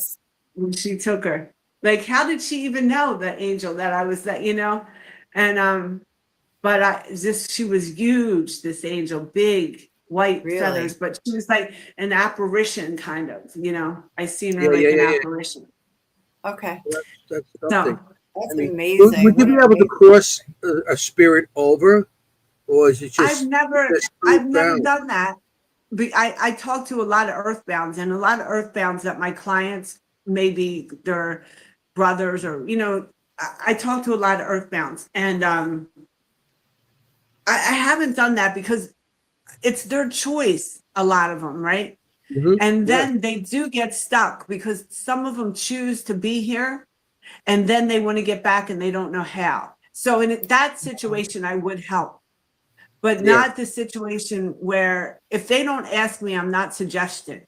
And she took her. Like, how did she even know, the angel, that I was that, you know? And but she was huge, this angel, big white feathers, but she was like an apparition, kind of, you know. I seen her like an apparition. Okay. That's something. That's amazing. Would you be able to cross a spirit over, or is it just? I've never done that. I talk to a lot of earthbounds, and a lot of earthbounds that my clients, maybe their brothers, or I talk to a lot of earthbounds, and I haven't done that because it's their choice. A lot of them, right? Mm-hmm. And then they do get stuck because some of them choose to be here, and then they want to get back and they don't know how. So in that situation, I would help. But not the situation where if they don't ask me, I'm not suggesting,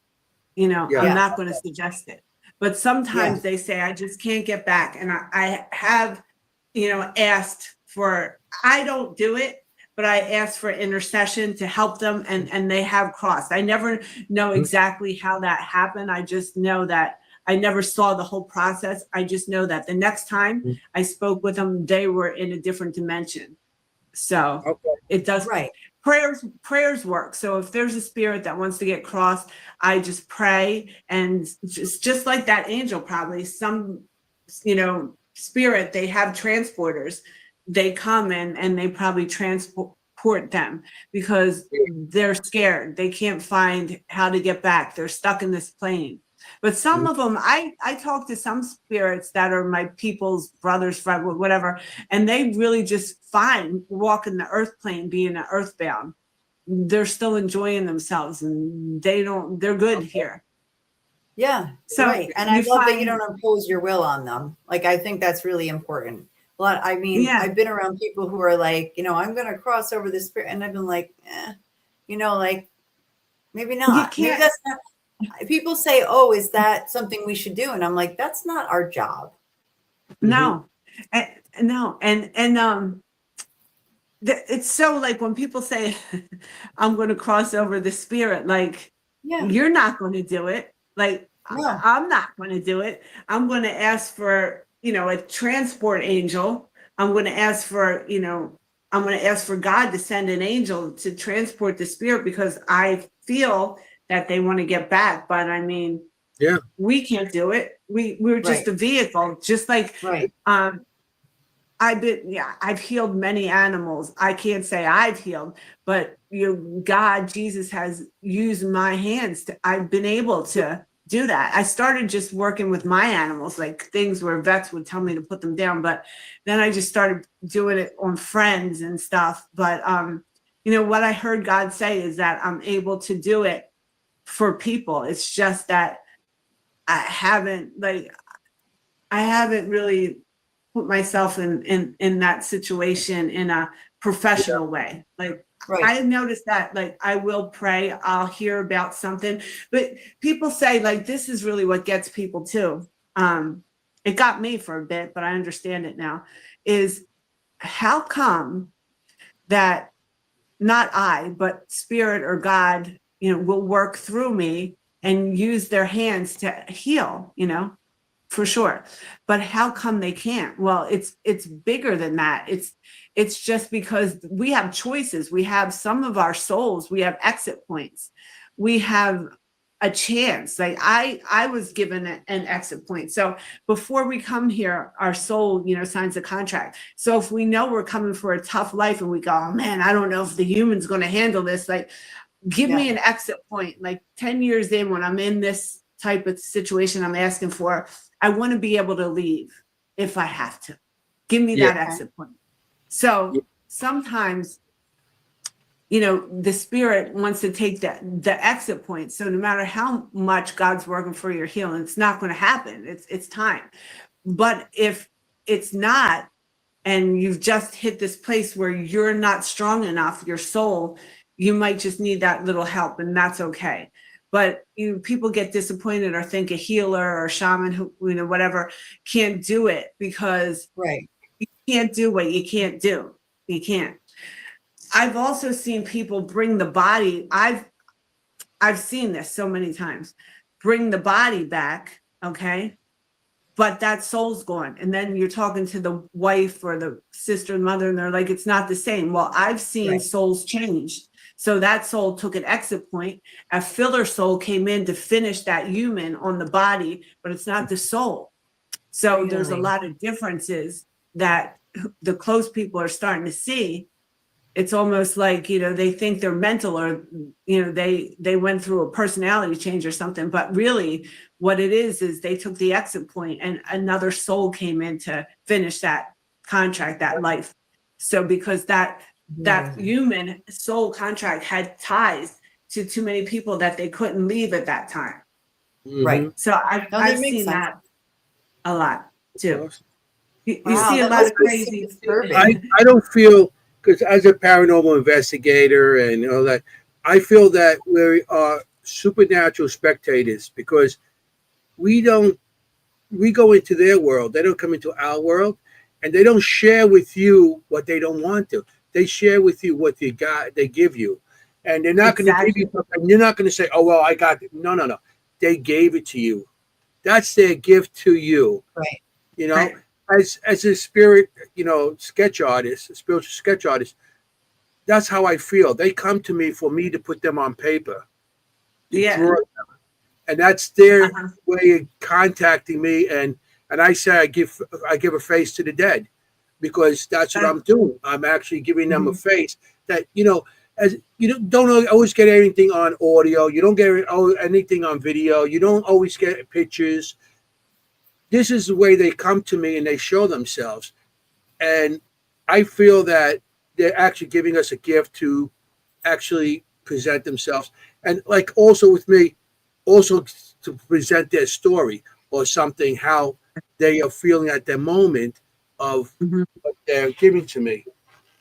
I'm not going to suggest it. But sometimes they say, I just can't get back. And I have, asked for, I don't do it, but I ask for intercession to help them, and they have crossed. I never know exactly how that happened. I just know that I never saw the whole process. I just know that the next time I spoke with them, they were in a different dimension. So it does. Right. Prayers work. So if there's a spirit that wants to get crossed, I just pray, and just like that angel, probably some, spirit, they have transporters. They come and they probably transport them because they're scared. They can't find how to get back. They're stuck in this plane. But some of them, I talk to some spirits that are my people's brothers, friend, whatever, and they really just fine walking the earth plane, being an earthbound. They're still enjoying themselves, and they're good here. Yeah. So, right. And I love that you don't impose your will on them. Like, I think that's really important. I've been around people who are like, I'm going to cross over the spirit. And I've been like, like, maybe not. Maybe that's not. People say, oh, is that something we should do? And I'm like, that's not our job. No, no. And it's so like when people say, I'm going to cross over the spirit, like, you're not going to do it. Like, no. I'm not going to do it. I'm going to ask for, a transport angel. I'm going to ask for, I'm going to ask for God to send an angel to transport the spirit, because I feel that they want to get back. But I mean, we can't do it. We're just a vehicle, just like, I've healed many animals. I can't say I've healed, but God, Jesus has used my hands I've been able to do that. I started just working with my animals, like things where vets would tell me to put them down, but then I just started doing it on friends and stuff. But what I heard God say is that I'm able to do it for people. It's just that I haven't really put myself in that situation in a professional way. Like, I noticed that, like, I will pray, I'll hear about something, but people say, like, this is really what gets people too. It got me for a bit, but I understand it now, is how come that not I, but spirit or God, will work through me and use their hands to heal, for sure. But how come they can't? Well, it's bigger than that. It's just because we have choices. We have some of our souls, we have exit points. We have a chance. Like I was given an exit point. So before we come here, our soul, signs a contract. So if we know we're coming for a tough life and we go, oh man, I don't know if the human's going to handle this, like, give me an exit point. Like 10 years in, when I'm in this type of situation I'm asking for, I want to be able to leave if I have to. Give me that exit point. So sometimes, the spirit wants to take the exit point. So no matter how much God's working for your healing, it's not going to happen. It's time. But if it's not, and you've just hit this place where you're not strong enough, your soul, you might just need that little help, and that's okay. But people get disappointed or think a healer or shaman who, whatever, can't do it because you can't do what you can't do. You can't. I've also seen people bring the body. I've seen this so many times. Bring the body back, okay? But that soul's gone. And then you're talking to the wife or the sister and mother, and they're like, it's not the same. Well, I've seen souls change. So that soul took an exit point. A filler soul came in to finish that human on the body, but it's not the soul. So there's a lot of differences that the close people are starting to see. It's almost like, they think they're mental, or, they went through a personality change or something. But really what it is they took the exit point and another soul came in to finish that contract, that life. So because that human soul contract had ties to too many people that they couldn't leave at that time. Right. So I've seen that a lot too. You see a lot of crazy. I don't feel, because as a paranormal investigator and all that, I feel that we are supernatural spectators, because we go into their world. They don't come into our world, and they don't share with you what they don't want to. They share with you what they got, they give you. And they're not going to give you something. You're not going to say, oh, well, I got it. No. They gave it to you. That's their gift to you. Right. Right. As a spirit, sketch artist, a spiritual sketch artist, that's how I feel. They come to me for me to put them on paper. Draw them. And that's their way of contacting me. And I say I give a face to the dead, because that's what I'm doing. I'm actually giving them a face that, as don't always get anything on audio. You don't get anything on video. You don't always get pictures. This is the way they come to me and they show themselves. And I feel that they're actually giving us a gift to actually present themselves. And like also with me, also to present their story or something, how they are feeling at their moment of what they're giving to me.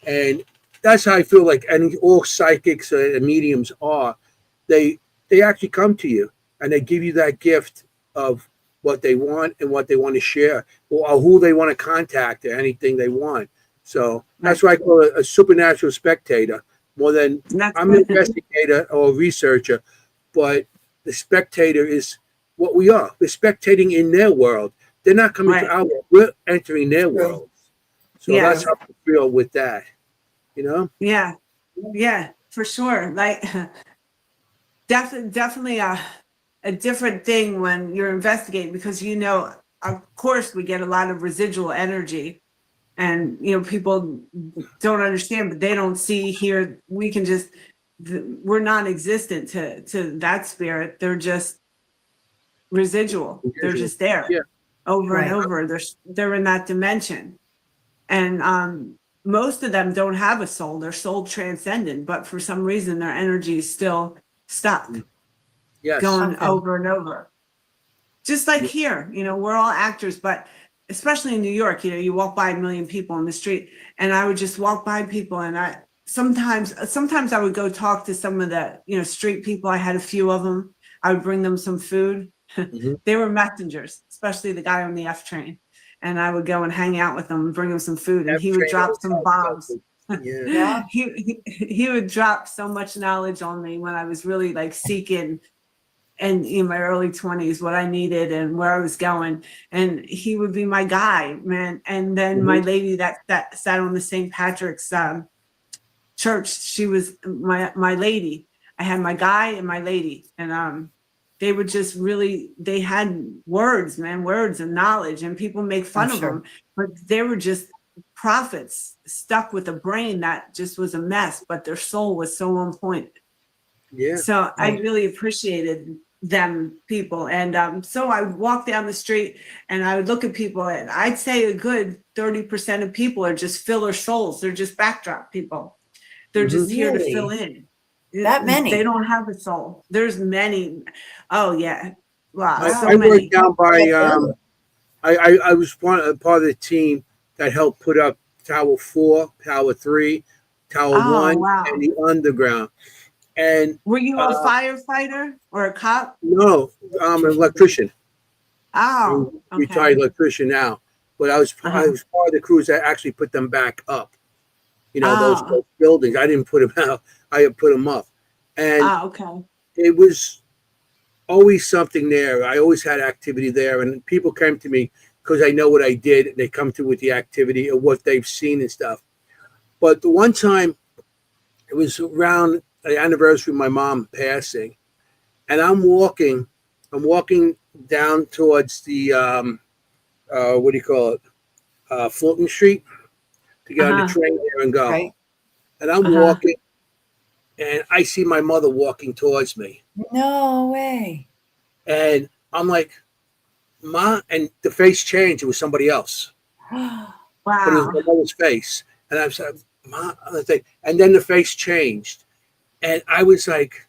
And that's how I feel like all psychics and mediums are. They actually come to you and they give you that gift of what they want and what they want to share, or who they want to contact, or anything they want. So that's why I call it a supernatural spectator, more than I'm an investigator or a researcher, but the spectator is what we are. We're spectating in their world. They're not coming to our world. We're entering their world. So that's how I feel with that, Yeah, for sure. Like definitely a different thing when you're investigating, because of course we get a lot of residual energy, and people don't understand, but they don't see, hear. We can just we're non-existent to that spirit. They're just residual. They're just there over and over. They're in that dimension, and most of them don't have a soul. They're soul transcendent, but for some reason their energy is still stuck. Going over and over. Just like here, we're all actors, but especially in New York, you walk by a million people in the street, and I would just walk by people, and I sometimes I would go talk to some of the, street people. I had a few of them. I would bring them some food. They were messengers, especially the guy on the F train. And I would go and hang out with him and bring him some food, and he would drop some bombs. He would drop so much knowledge on me when I was really like seeking, and in my early 20s, what I needed and where I was going. And he would be my guy, man. And then my lady that sat on the St. Patrick's church, she was my lady. I had my guy and my lady, and they would just really, they had words and knowledge, and people make fun of them, but they were just prophets stuck with a brain that just was a mess, but their soul was so on point. So I really appreciated them people. And so I would walk down the street and I would look at people, and I'd say a good 30% of people are just filler souls. They're just backdrop people. They're just here to fill in. That many? They don't have a soul. There's many. Oh yeah. Wow. I worked down by I was part of the team that helped put up Tower 4, Tower 3, Tower 1, and the underground. And were you a firefighter or a cop? No, I'm an electrician. Oh, I'm retired electrician now. But I was part of the crews that actually put them back up. Those buildings. I didn't put them out. I put them up. And it was always something there. I always had activity there, and people came to me because I know what I did. They come to with the activity of what they've seen and stuff. But the one time, it was around the anniversary of my mom passing, and I'm walking down towards the what do you call it? Fulton Street to get on the train there and go. Right. And I'm walking, and I see my mother walking towards me. No way. And I'm like, Ma, and the face changed. It was somebody else. Wow. But it was my mother's face. And I was like, Ma, and then the face changed. And I was like,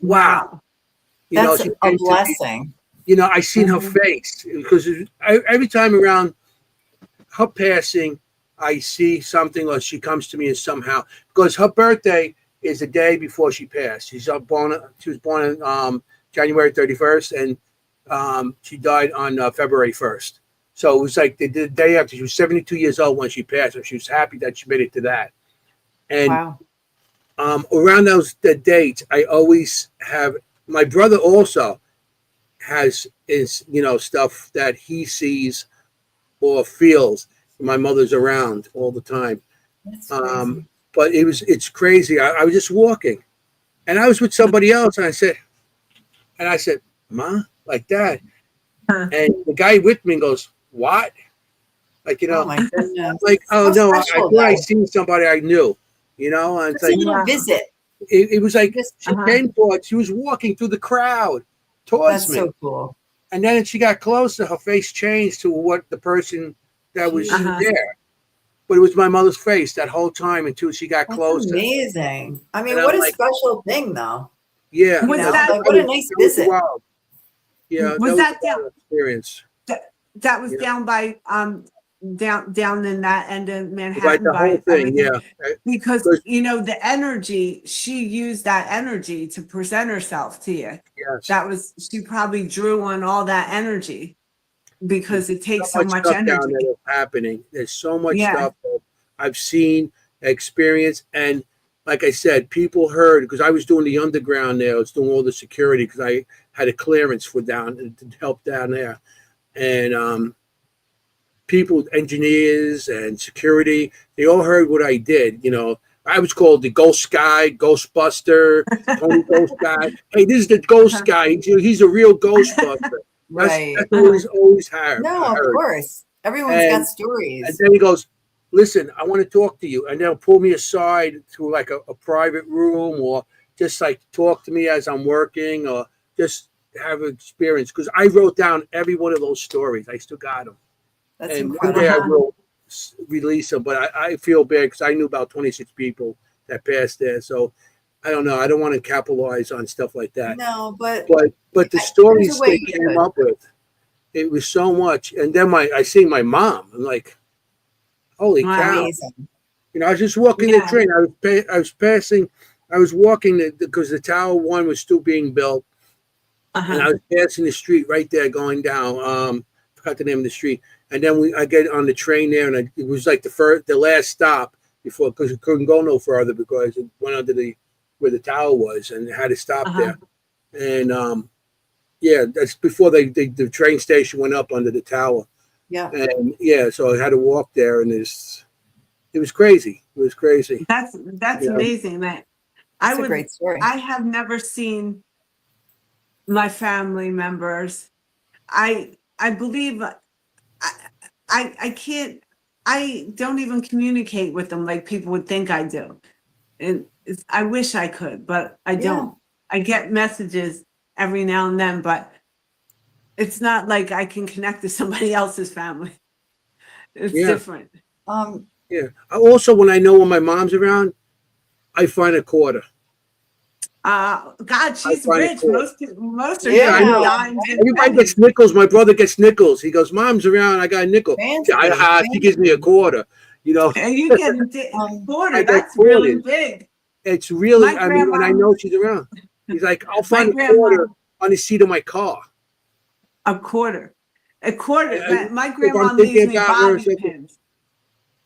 wow. You That's know, a blessing. You know, I seen her face because every time around her passing, I see something or she comes to me and somehow, because her birthday is the day before she passed. She was born on January 31st and she died on February 1st. So it was like the day after. She was 72 years old when she passed, and she was happy that she made it to that. And wow. Around the dates, I always have, my brother also has stuff that he sees or feels. My mother's around all the time. That's crazy. But it's crazy. I was just walking and I was with somebody else and I said, Ma, like that. And the guy with me goes, what? Like, Oh my goodness. like, oh so no, I thought I seen somebody I knew, and it's like, a visit. It was like she came towards, she was walking through the crowd towards me. That's so cool. And then she got closer, her face changed to what the person that was there. But it was my mother's face that whole time until she got closer. Amazing. I mean, and what a special thing, though. Yeah. Was that, like, what a nice visit. Wow. Yeah. Was that down experience? That was down by down in that end of Manhattan. Right, the whole thing, yeah. Because the energy, she used that energy to present herself to you. Yes. She probably drew on all that energy because it takes so much stuff energy. Down there happening. There's so much stuff that I've seen, experienced, and like I said, people heard because I was doing the underground there. I was doing all the security because I had a clearance for to help down there, and people, engineers and security, they all heard what I did. I was called the Ghost Guy, Ghostbuster, Tony Ghost Guy. Hey, this is the Ghost Guy. He's a real Ghostbuster. Right. That's always heard. No, of course. Everyone's got stories. And then he goes, listen, I want to talk to you. And they'll pull me aside to like a private room or just like talk to me as I'm working or just have an experience. Because I wrote down every one of those stories. I still got them. That's and incredible. One day I will release them. But I feel bad because I knew about 26 people that passed there. So I don't know. I don't want to capitalize on stuff like that. No, but the stories they came up with, it was so much. And then I see my mom. I'm like, holy cow! Amazing. I was just walking the train. I was passing. I was walking because the Tower 1 was still being built, and I was passing the street right there, going down. Forgot the name of the street. And then I get on the train there, and it was like the last stop before because it couldn't go no further because it went under where the tower was, and it had to stop there. And that's before the train station went up under the tower. Yeah. And so I had to walk there, and it was crazy. It was crazy. That's amazing. That's a great story. I have never seen my family members. I believe I can't. I don't even communicate with them like people would think I do. And I wish I could, but I don't. I get messages every now and then, but it's not like I can connect to somebody else's family. It's different. Also, when I know when my mom's around, I find a quarter. God, she's rich. Most are dimes. Everybody gets nickels. My brother gets nickels. He goes, "Mom's around. I got a nickel." She gives me a quarter. And you get a quarter. That's really big. It's really. When I know she's around, he's like, "I'll find a quarter on the seat of my car." A quarter. My grandma leaves me bobby pins.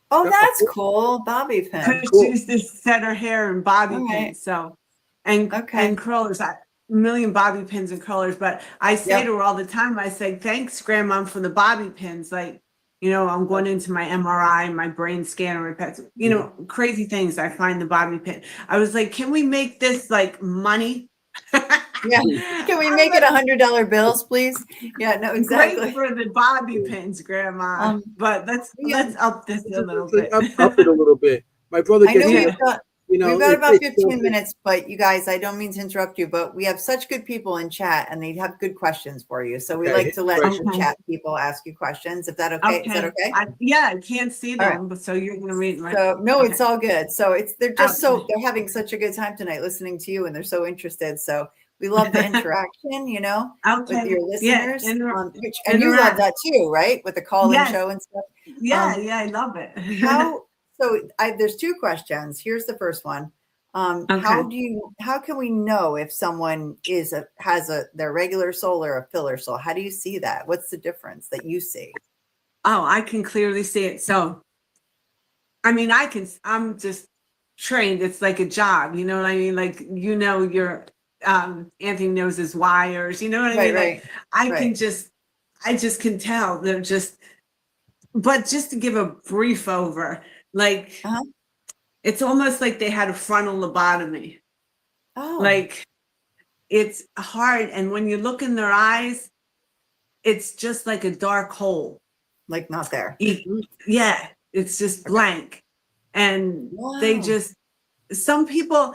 Oh, that's cool. Bobby pins. She used to set her hair in bobby pins. So, and curlers. A million bobby pins and curlers. But I say to her all the time, I say, thanks, Grandma, for the bobby pins. Like, I'm going into my MRI, my brain scanner, crazy things. I find the bobby pin. I was like, can we make this like money? Yeah. Can we make it $100 bills, please? Yeah, no, exactly. Great for the bobby pins, Grandma. But let's up this a little bit. Up it a little bit. My brother I know gets we've got about 15 minutes, but you guys, I don't mean to interrupt you, but we have such good people in chat and they have good questions for you. So we like to let chat people ask you questions. If that okay? Is that okay? I can't see them, but so you're gonna read my So no, it's all good. So they're just they're having such a good time tonight listening to you and they're so interested. So we love the interaction, with your listeners. And you love that too, right? With the call-in show and stuff. Yeah, I love it. There's two questions. Here's the first one. How can we know if someone has their regular soul or a filler soul? How do you see that? What's the difference that you see? Oh, I can clearly see it. So, I mean, I'm just trained. It's like a job. You know what I mean? Like, your Anthony knows his wires. You know what I mean? Right. I just can tell they're just, but just to give a brief over, like, it's almost like they had a frontal lobotomy. Oh. Like, it's hard. And when you look in their eyes, it's just like a dark hole. Like not there. Yeah. It's just blank. And they just, some people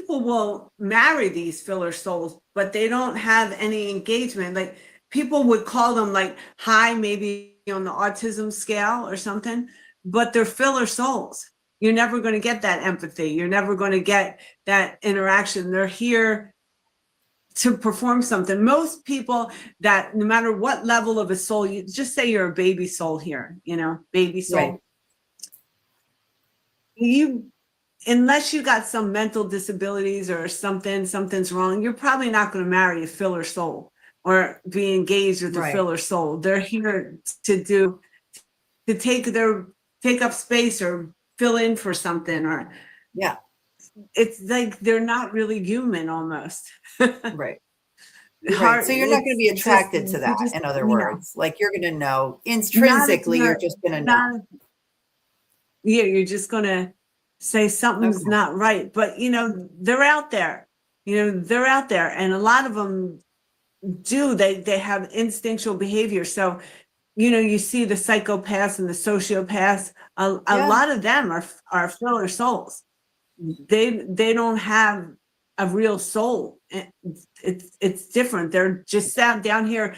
will marry these filler souls, but they don't have any engagement. Like, people would call them like high, maybe on the autism scale or something, but they're filler souls. You're never going to get that empathy. You're never going to get that interaction. They're here to perform something. Most people that no matter what level of a soul, you just say you're a baby soul here, baby soul. Right. Unless you got some mental disabilities or something's wrong, you're probably not going to marry a filler soul or be engaged with a filler soul. They're here to take up space or fill in for something, or it's like they're not really human almost. Right. So you're not going to be attracted to that, in other words. Like, you're going to know intrinsically, you're just going to know. Yeah, you're just going to say something's not right. But, they're out there. They're out there. And a lot of them do. They have instinctual behavior. So, you see the psychopaths and the sociopaths. A lot of them are filler souls. They don't have a real soul. It's different. They're just sat down here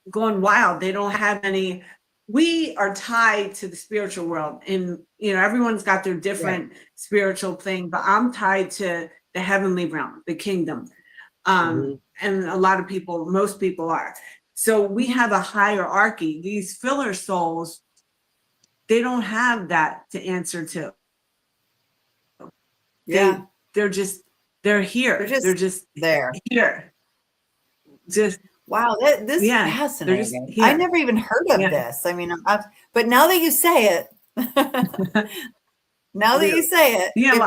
going wild. They don't have any. We are tied to the spiritual world, and everyone's got their different spiritual thing, but I'm tied to the heavenly realm, the kingdom. And a lot of people, most people are. So we have a hierarchy. These filler souls, they don't have that to answer to. Yeah. They're here. They're just there. Here. Just wow, this is fascinating. I never even heard of this. I mean, but now that you say it, it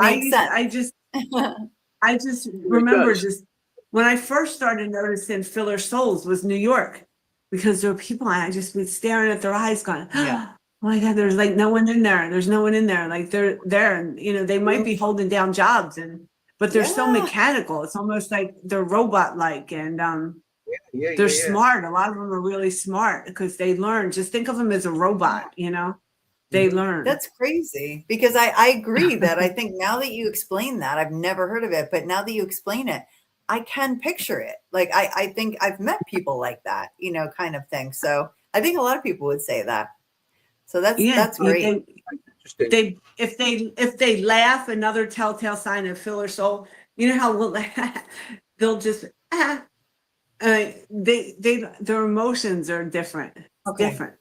makes sense. I just remember when I first started noticing filler souls was New York, because there were people I just be staring at their eyes going, oh my God, there's like no one in there. There's no one in there. Like they're there, and they might be holding down jobs, but they're so mechanical. It's almost like they're robot-like, and they're smart. A lot of them are really smart because they learn. Just think of them as a robot, they learn. That's crazy, because I agree that I think now that you explain that, I've never heard of it, but now that you explain it, I can picture it. Like, I think I've met people like that, kind of thing. So I think a lot of people would say that. So that's great. If they laugh, another telltale sign of filler soul, how they'll just their emotions are different. Different.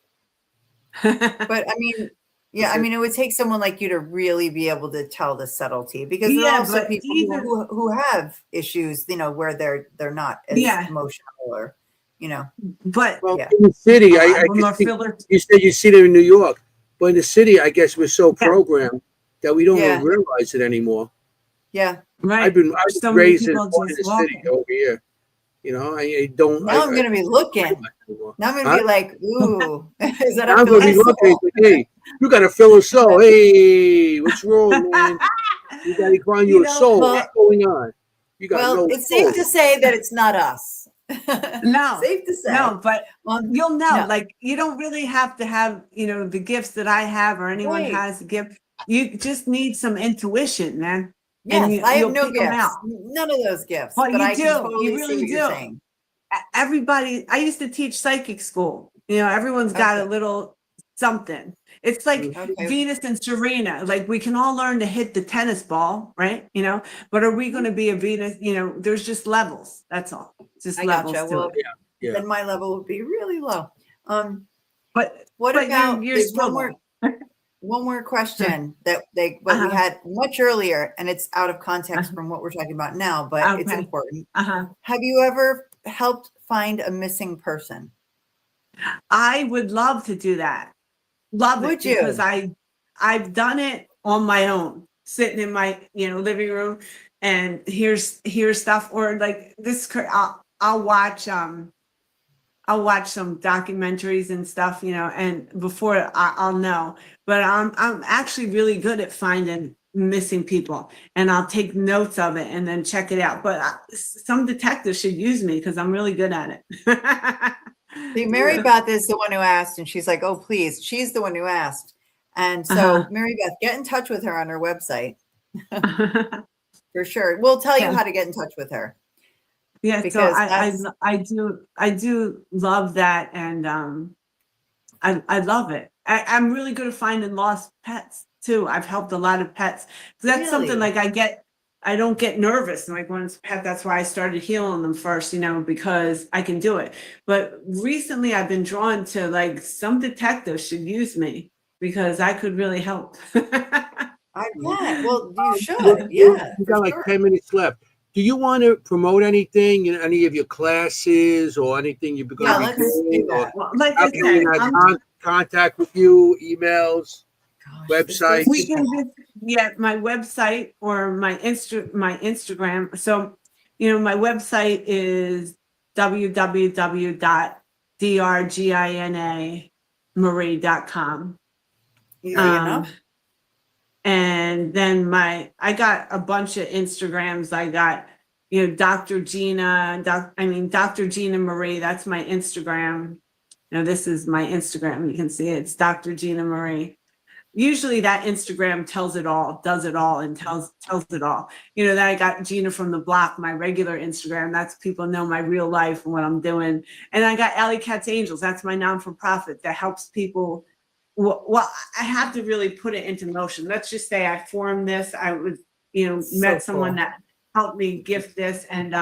But I mean, it would take someone like you to really be able to tell the subtlety, because there are also people who have issues, where they're not as emotional, or But in the city, I you said you see them in New York, but in the city, I guess we're so programmed that we don't even realize it anymore. Yeah, right. I was raised in the city over here. I don't. Now I'm going to be looking. Now I'm going to be like, ooh, is that I'm going to be looking. Hey, you got a filler soul. Hey, what's wrong, man? You got to find your soul. What's going on? You got Well, no it's safe hope. to say that it's not us. No, safe to say. no, but you'll know, no. like, you don't really have to have, the gifts that I have or anyone Right. has a gift. You just need some intuition, man. Yes, And I have you'll no pick them gifts. out. None of those gifts. Well, but you I do. can totally You really see what do. you're saying. Everybody, I used to teach psychic school. Everyone's got a little something. It's like Venus and Serena. Like, we can all learn to hit the tennis ball, right? But are we going to be a Venus? There's just levels. That's all. Just I levels gotcha. to Well, it. then my level would be really low. But what about you're there's one more question that we had much earlier, and it's out of context from what we're talking about now, but it's important. Have you ever helped find a missing person? I would love to do that. Would you? Because I've done it on my own, sitting in my living room, and here's stuff, or like this. I'll watch some documentaries and stuff, and before I'll know. But I'm actually really good at finding missing people, and I'll take notes of it and then check it out. But some detectives should use me because I'm really good at it. See, Mary Beth is the one who asked, and she's like, "Oh, please." She's the one who asked, and so Mary Beth, get in touch with her on her website for sure. We'll tell you how to get in touch with her. Yeah, because so I do love that, and I love it. I'm really good at finding lost pets too. I've helped a lot of pets. So that's something like I don't get nervous like when it's a pet. That's why I started healing them first, because I can do it. But recently I've been drawn to like some detectives should use me because I could really help. I bet. Well, you should. Yeah. You got like 10 minutes left. Do you want to promote anything, any of your classes or anything you're going to be doing? Well, like I said, contact with you, emails, website. My website or my Instagram. So, my website is www.drginamarie.com. Easy enough. And then I got a bunch of Instagrams. I got, Dr. Gina, Dr. Gina Marie. That's my Instagram. This is my Instagram. You can see it. It's Dr. Gina Marie. Usually that Instagram tells it all, does it all, and tells it all. Then I got Gina from the Block, my regular Instagram. That's people know my real life and what I'm doing. And I got Alley Cat's Angels. That's my non-for-profit that helps people. Well, I have to really put it into motion. Let's just say I formed this. I was, met someone that helped me gift this. And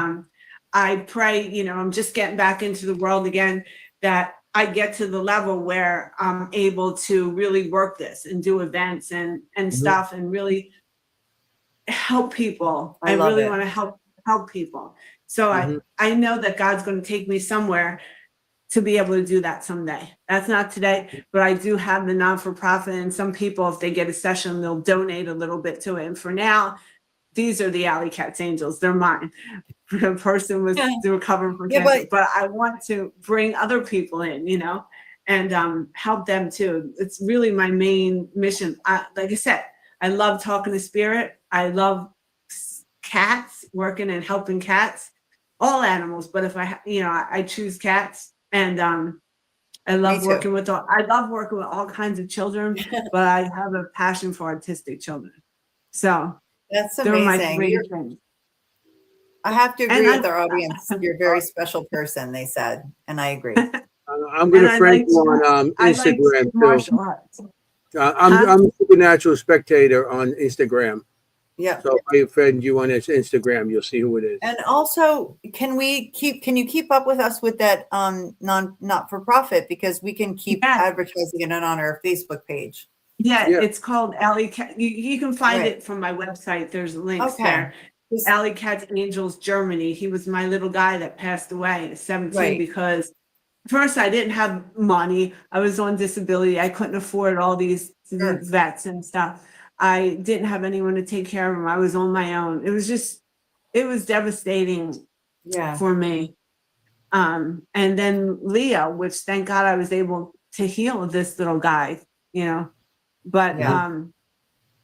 I pray, I'm just getting back into the world again, that I get to the level where I'm able to really work this and do events and stuff and really help people. I really want to help people. So I know that God's going to take me somewhere to be able to do that someday. That's not today, but I do have the non-for-profit, and some people, if they get a session, they'll donate a little bit to it. And for now, these are the Alley Cat's Angels. They're mine. The person was recovering from cancer, but I want to bring other people in, and help them too. It's really my main mission. Like I said, I love talking to spirit. I love cats, working and helping cats, all animals. But if I choose cats. And I love working with all kinds of children, but I have a passion for autistic children. So that's amazing. I have to agree with our audience. You're a very special person, they said, and I agree. I'm going to friend you on Instagram too. I'm a supernatural spectator on Instagram. Yeah. So if I friend you on Instagram, you'll see who it is. And also, can you keep up with us with that not-for-profit, because we can keep advertising it on our Facebook page. Yeah. It's called Alley Cat. You can find it from my website. There's links there. Alley Cat's Angels Germany. He was my little guy that passed away at 17 because first I didn't have money. I was on disability. I couldn't afford all these vets and stuff. I didn't have anyone to take care of him. I was on my own. It was devastating for me. And then Leo, which thank God I was able to heal this little guy, but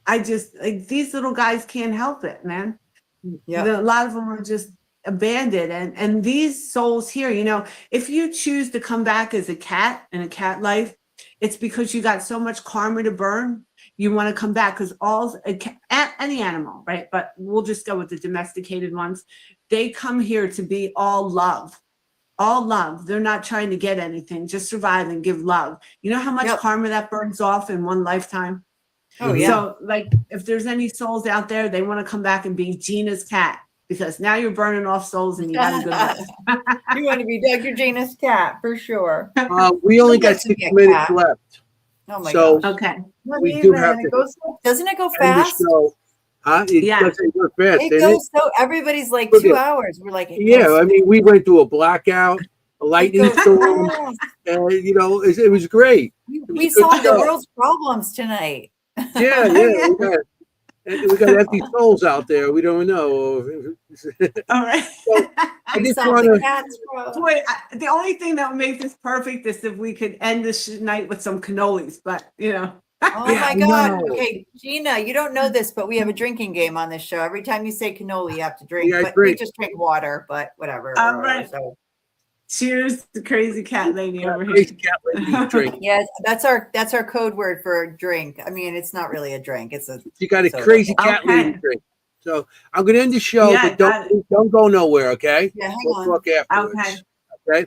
I just, like, these little guys can't help it, man. Yeah. A lot of them are just abandoned. And these souls here, you know, if you choose to come back as a cat in a cat life, it's because you got so much karma to burn. You want to come back because any animal, right? But we'll just go with the domesticated ones. They come here to be all love. All love. They're not trying to get anything, just survive and give love. You know how much karma that burns off in one lifetime? Oh, yeah. So, like, if there's any souls out there, they want to come back and be Gina's cat because now you're burning off souls and you got a good life. You want to be Dr. Gina's cat for sure. We only got 6 minutes left. Oh my so gosh. Okay. We do have to. Doesn't it go fast? It doesn't go fast. It goes so everybody's like 2 hours. We're like, I mean, we went through a blackout, a lightning storm, and you know, it was great. We solved the world's problems tonight. Yeah. We got empty souls out there. We don't know. All right. So I just want to. Boy, the only thing that would make this perfect is if we could end this night with some cannolis. But you know. Oh my God. Okay, Gina, you don't know this, but we have a drinking game on this show. Every time you say cannoli, you have to drink. But we just drink water. But whatever. All right. So. Cheers, the crazy cat lady over here. Crazy cat lady drink. Yes, that's our code word for a drink. I mean, it's not really a drink. It's a. You got a crazy cat lady drink. So I'm going to end the show, but don't go nowhere, okay? Yeah, hang we'll on. talk afterwards. Okay.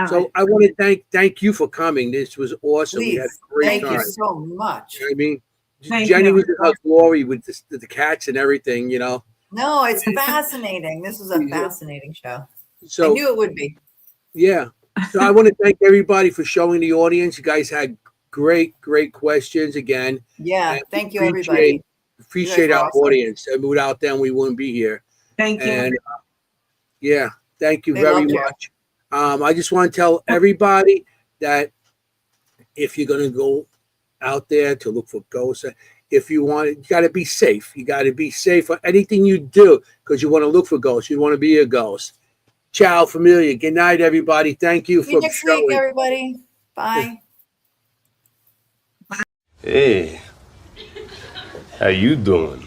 So I want to thank you for coming. This was awesome. Please, we had a great time. Thank you so much. You know what I mean, Jenny was in her glory with the cats and everything. You know. No, it's fascinating. This was a fascinating show. So I knew it would be. Yeah. So I want to thank everybody for showing the audience. You guys had great questions again. Yeah. Thank you, everybody. Appreciate our audience. And without them, we wouldn't be here. Thank you. And thank you very much. I just want to tell everybody that if you're going to go out there to look for ghosts, if you want, you got to be safe. You got to be safe for anything you do because you want to look for ghosts. You want to be a ghost. Ciao, familia. Good night, everybody. Thank you for next week, everybody. Bye. Hey, how you doing?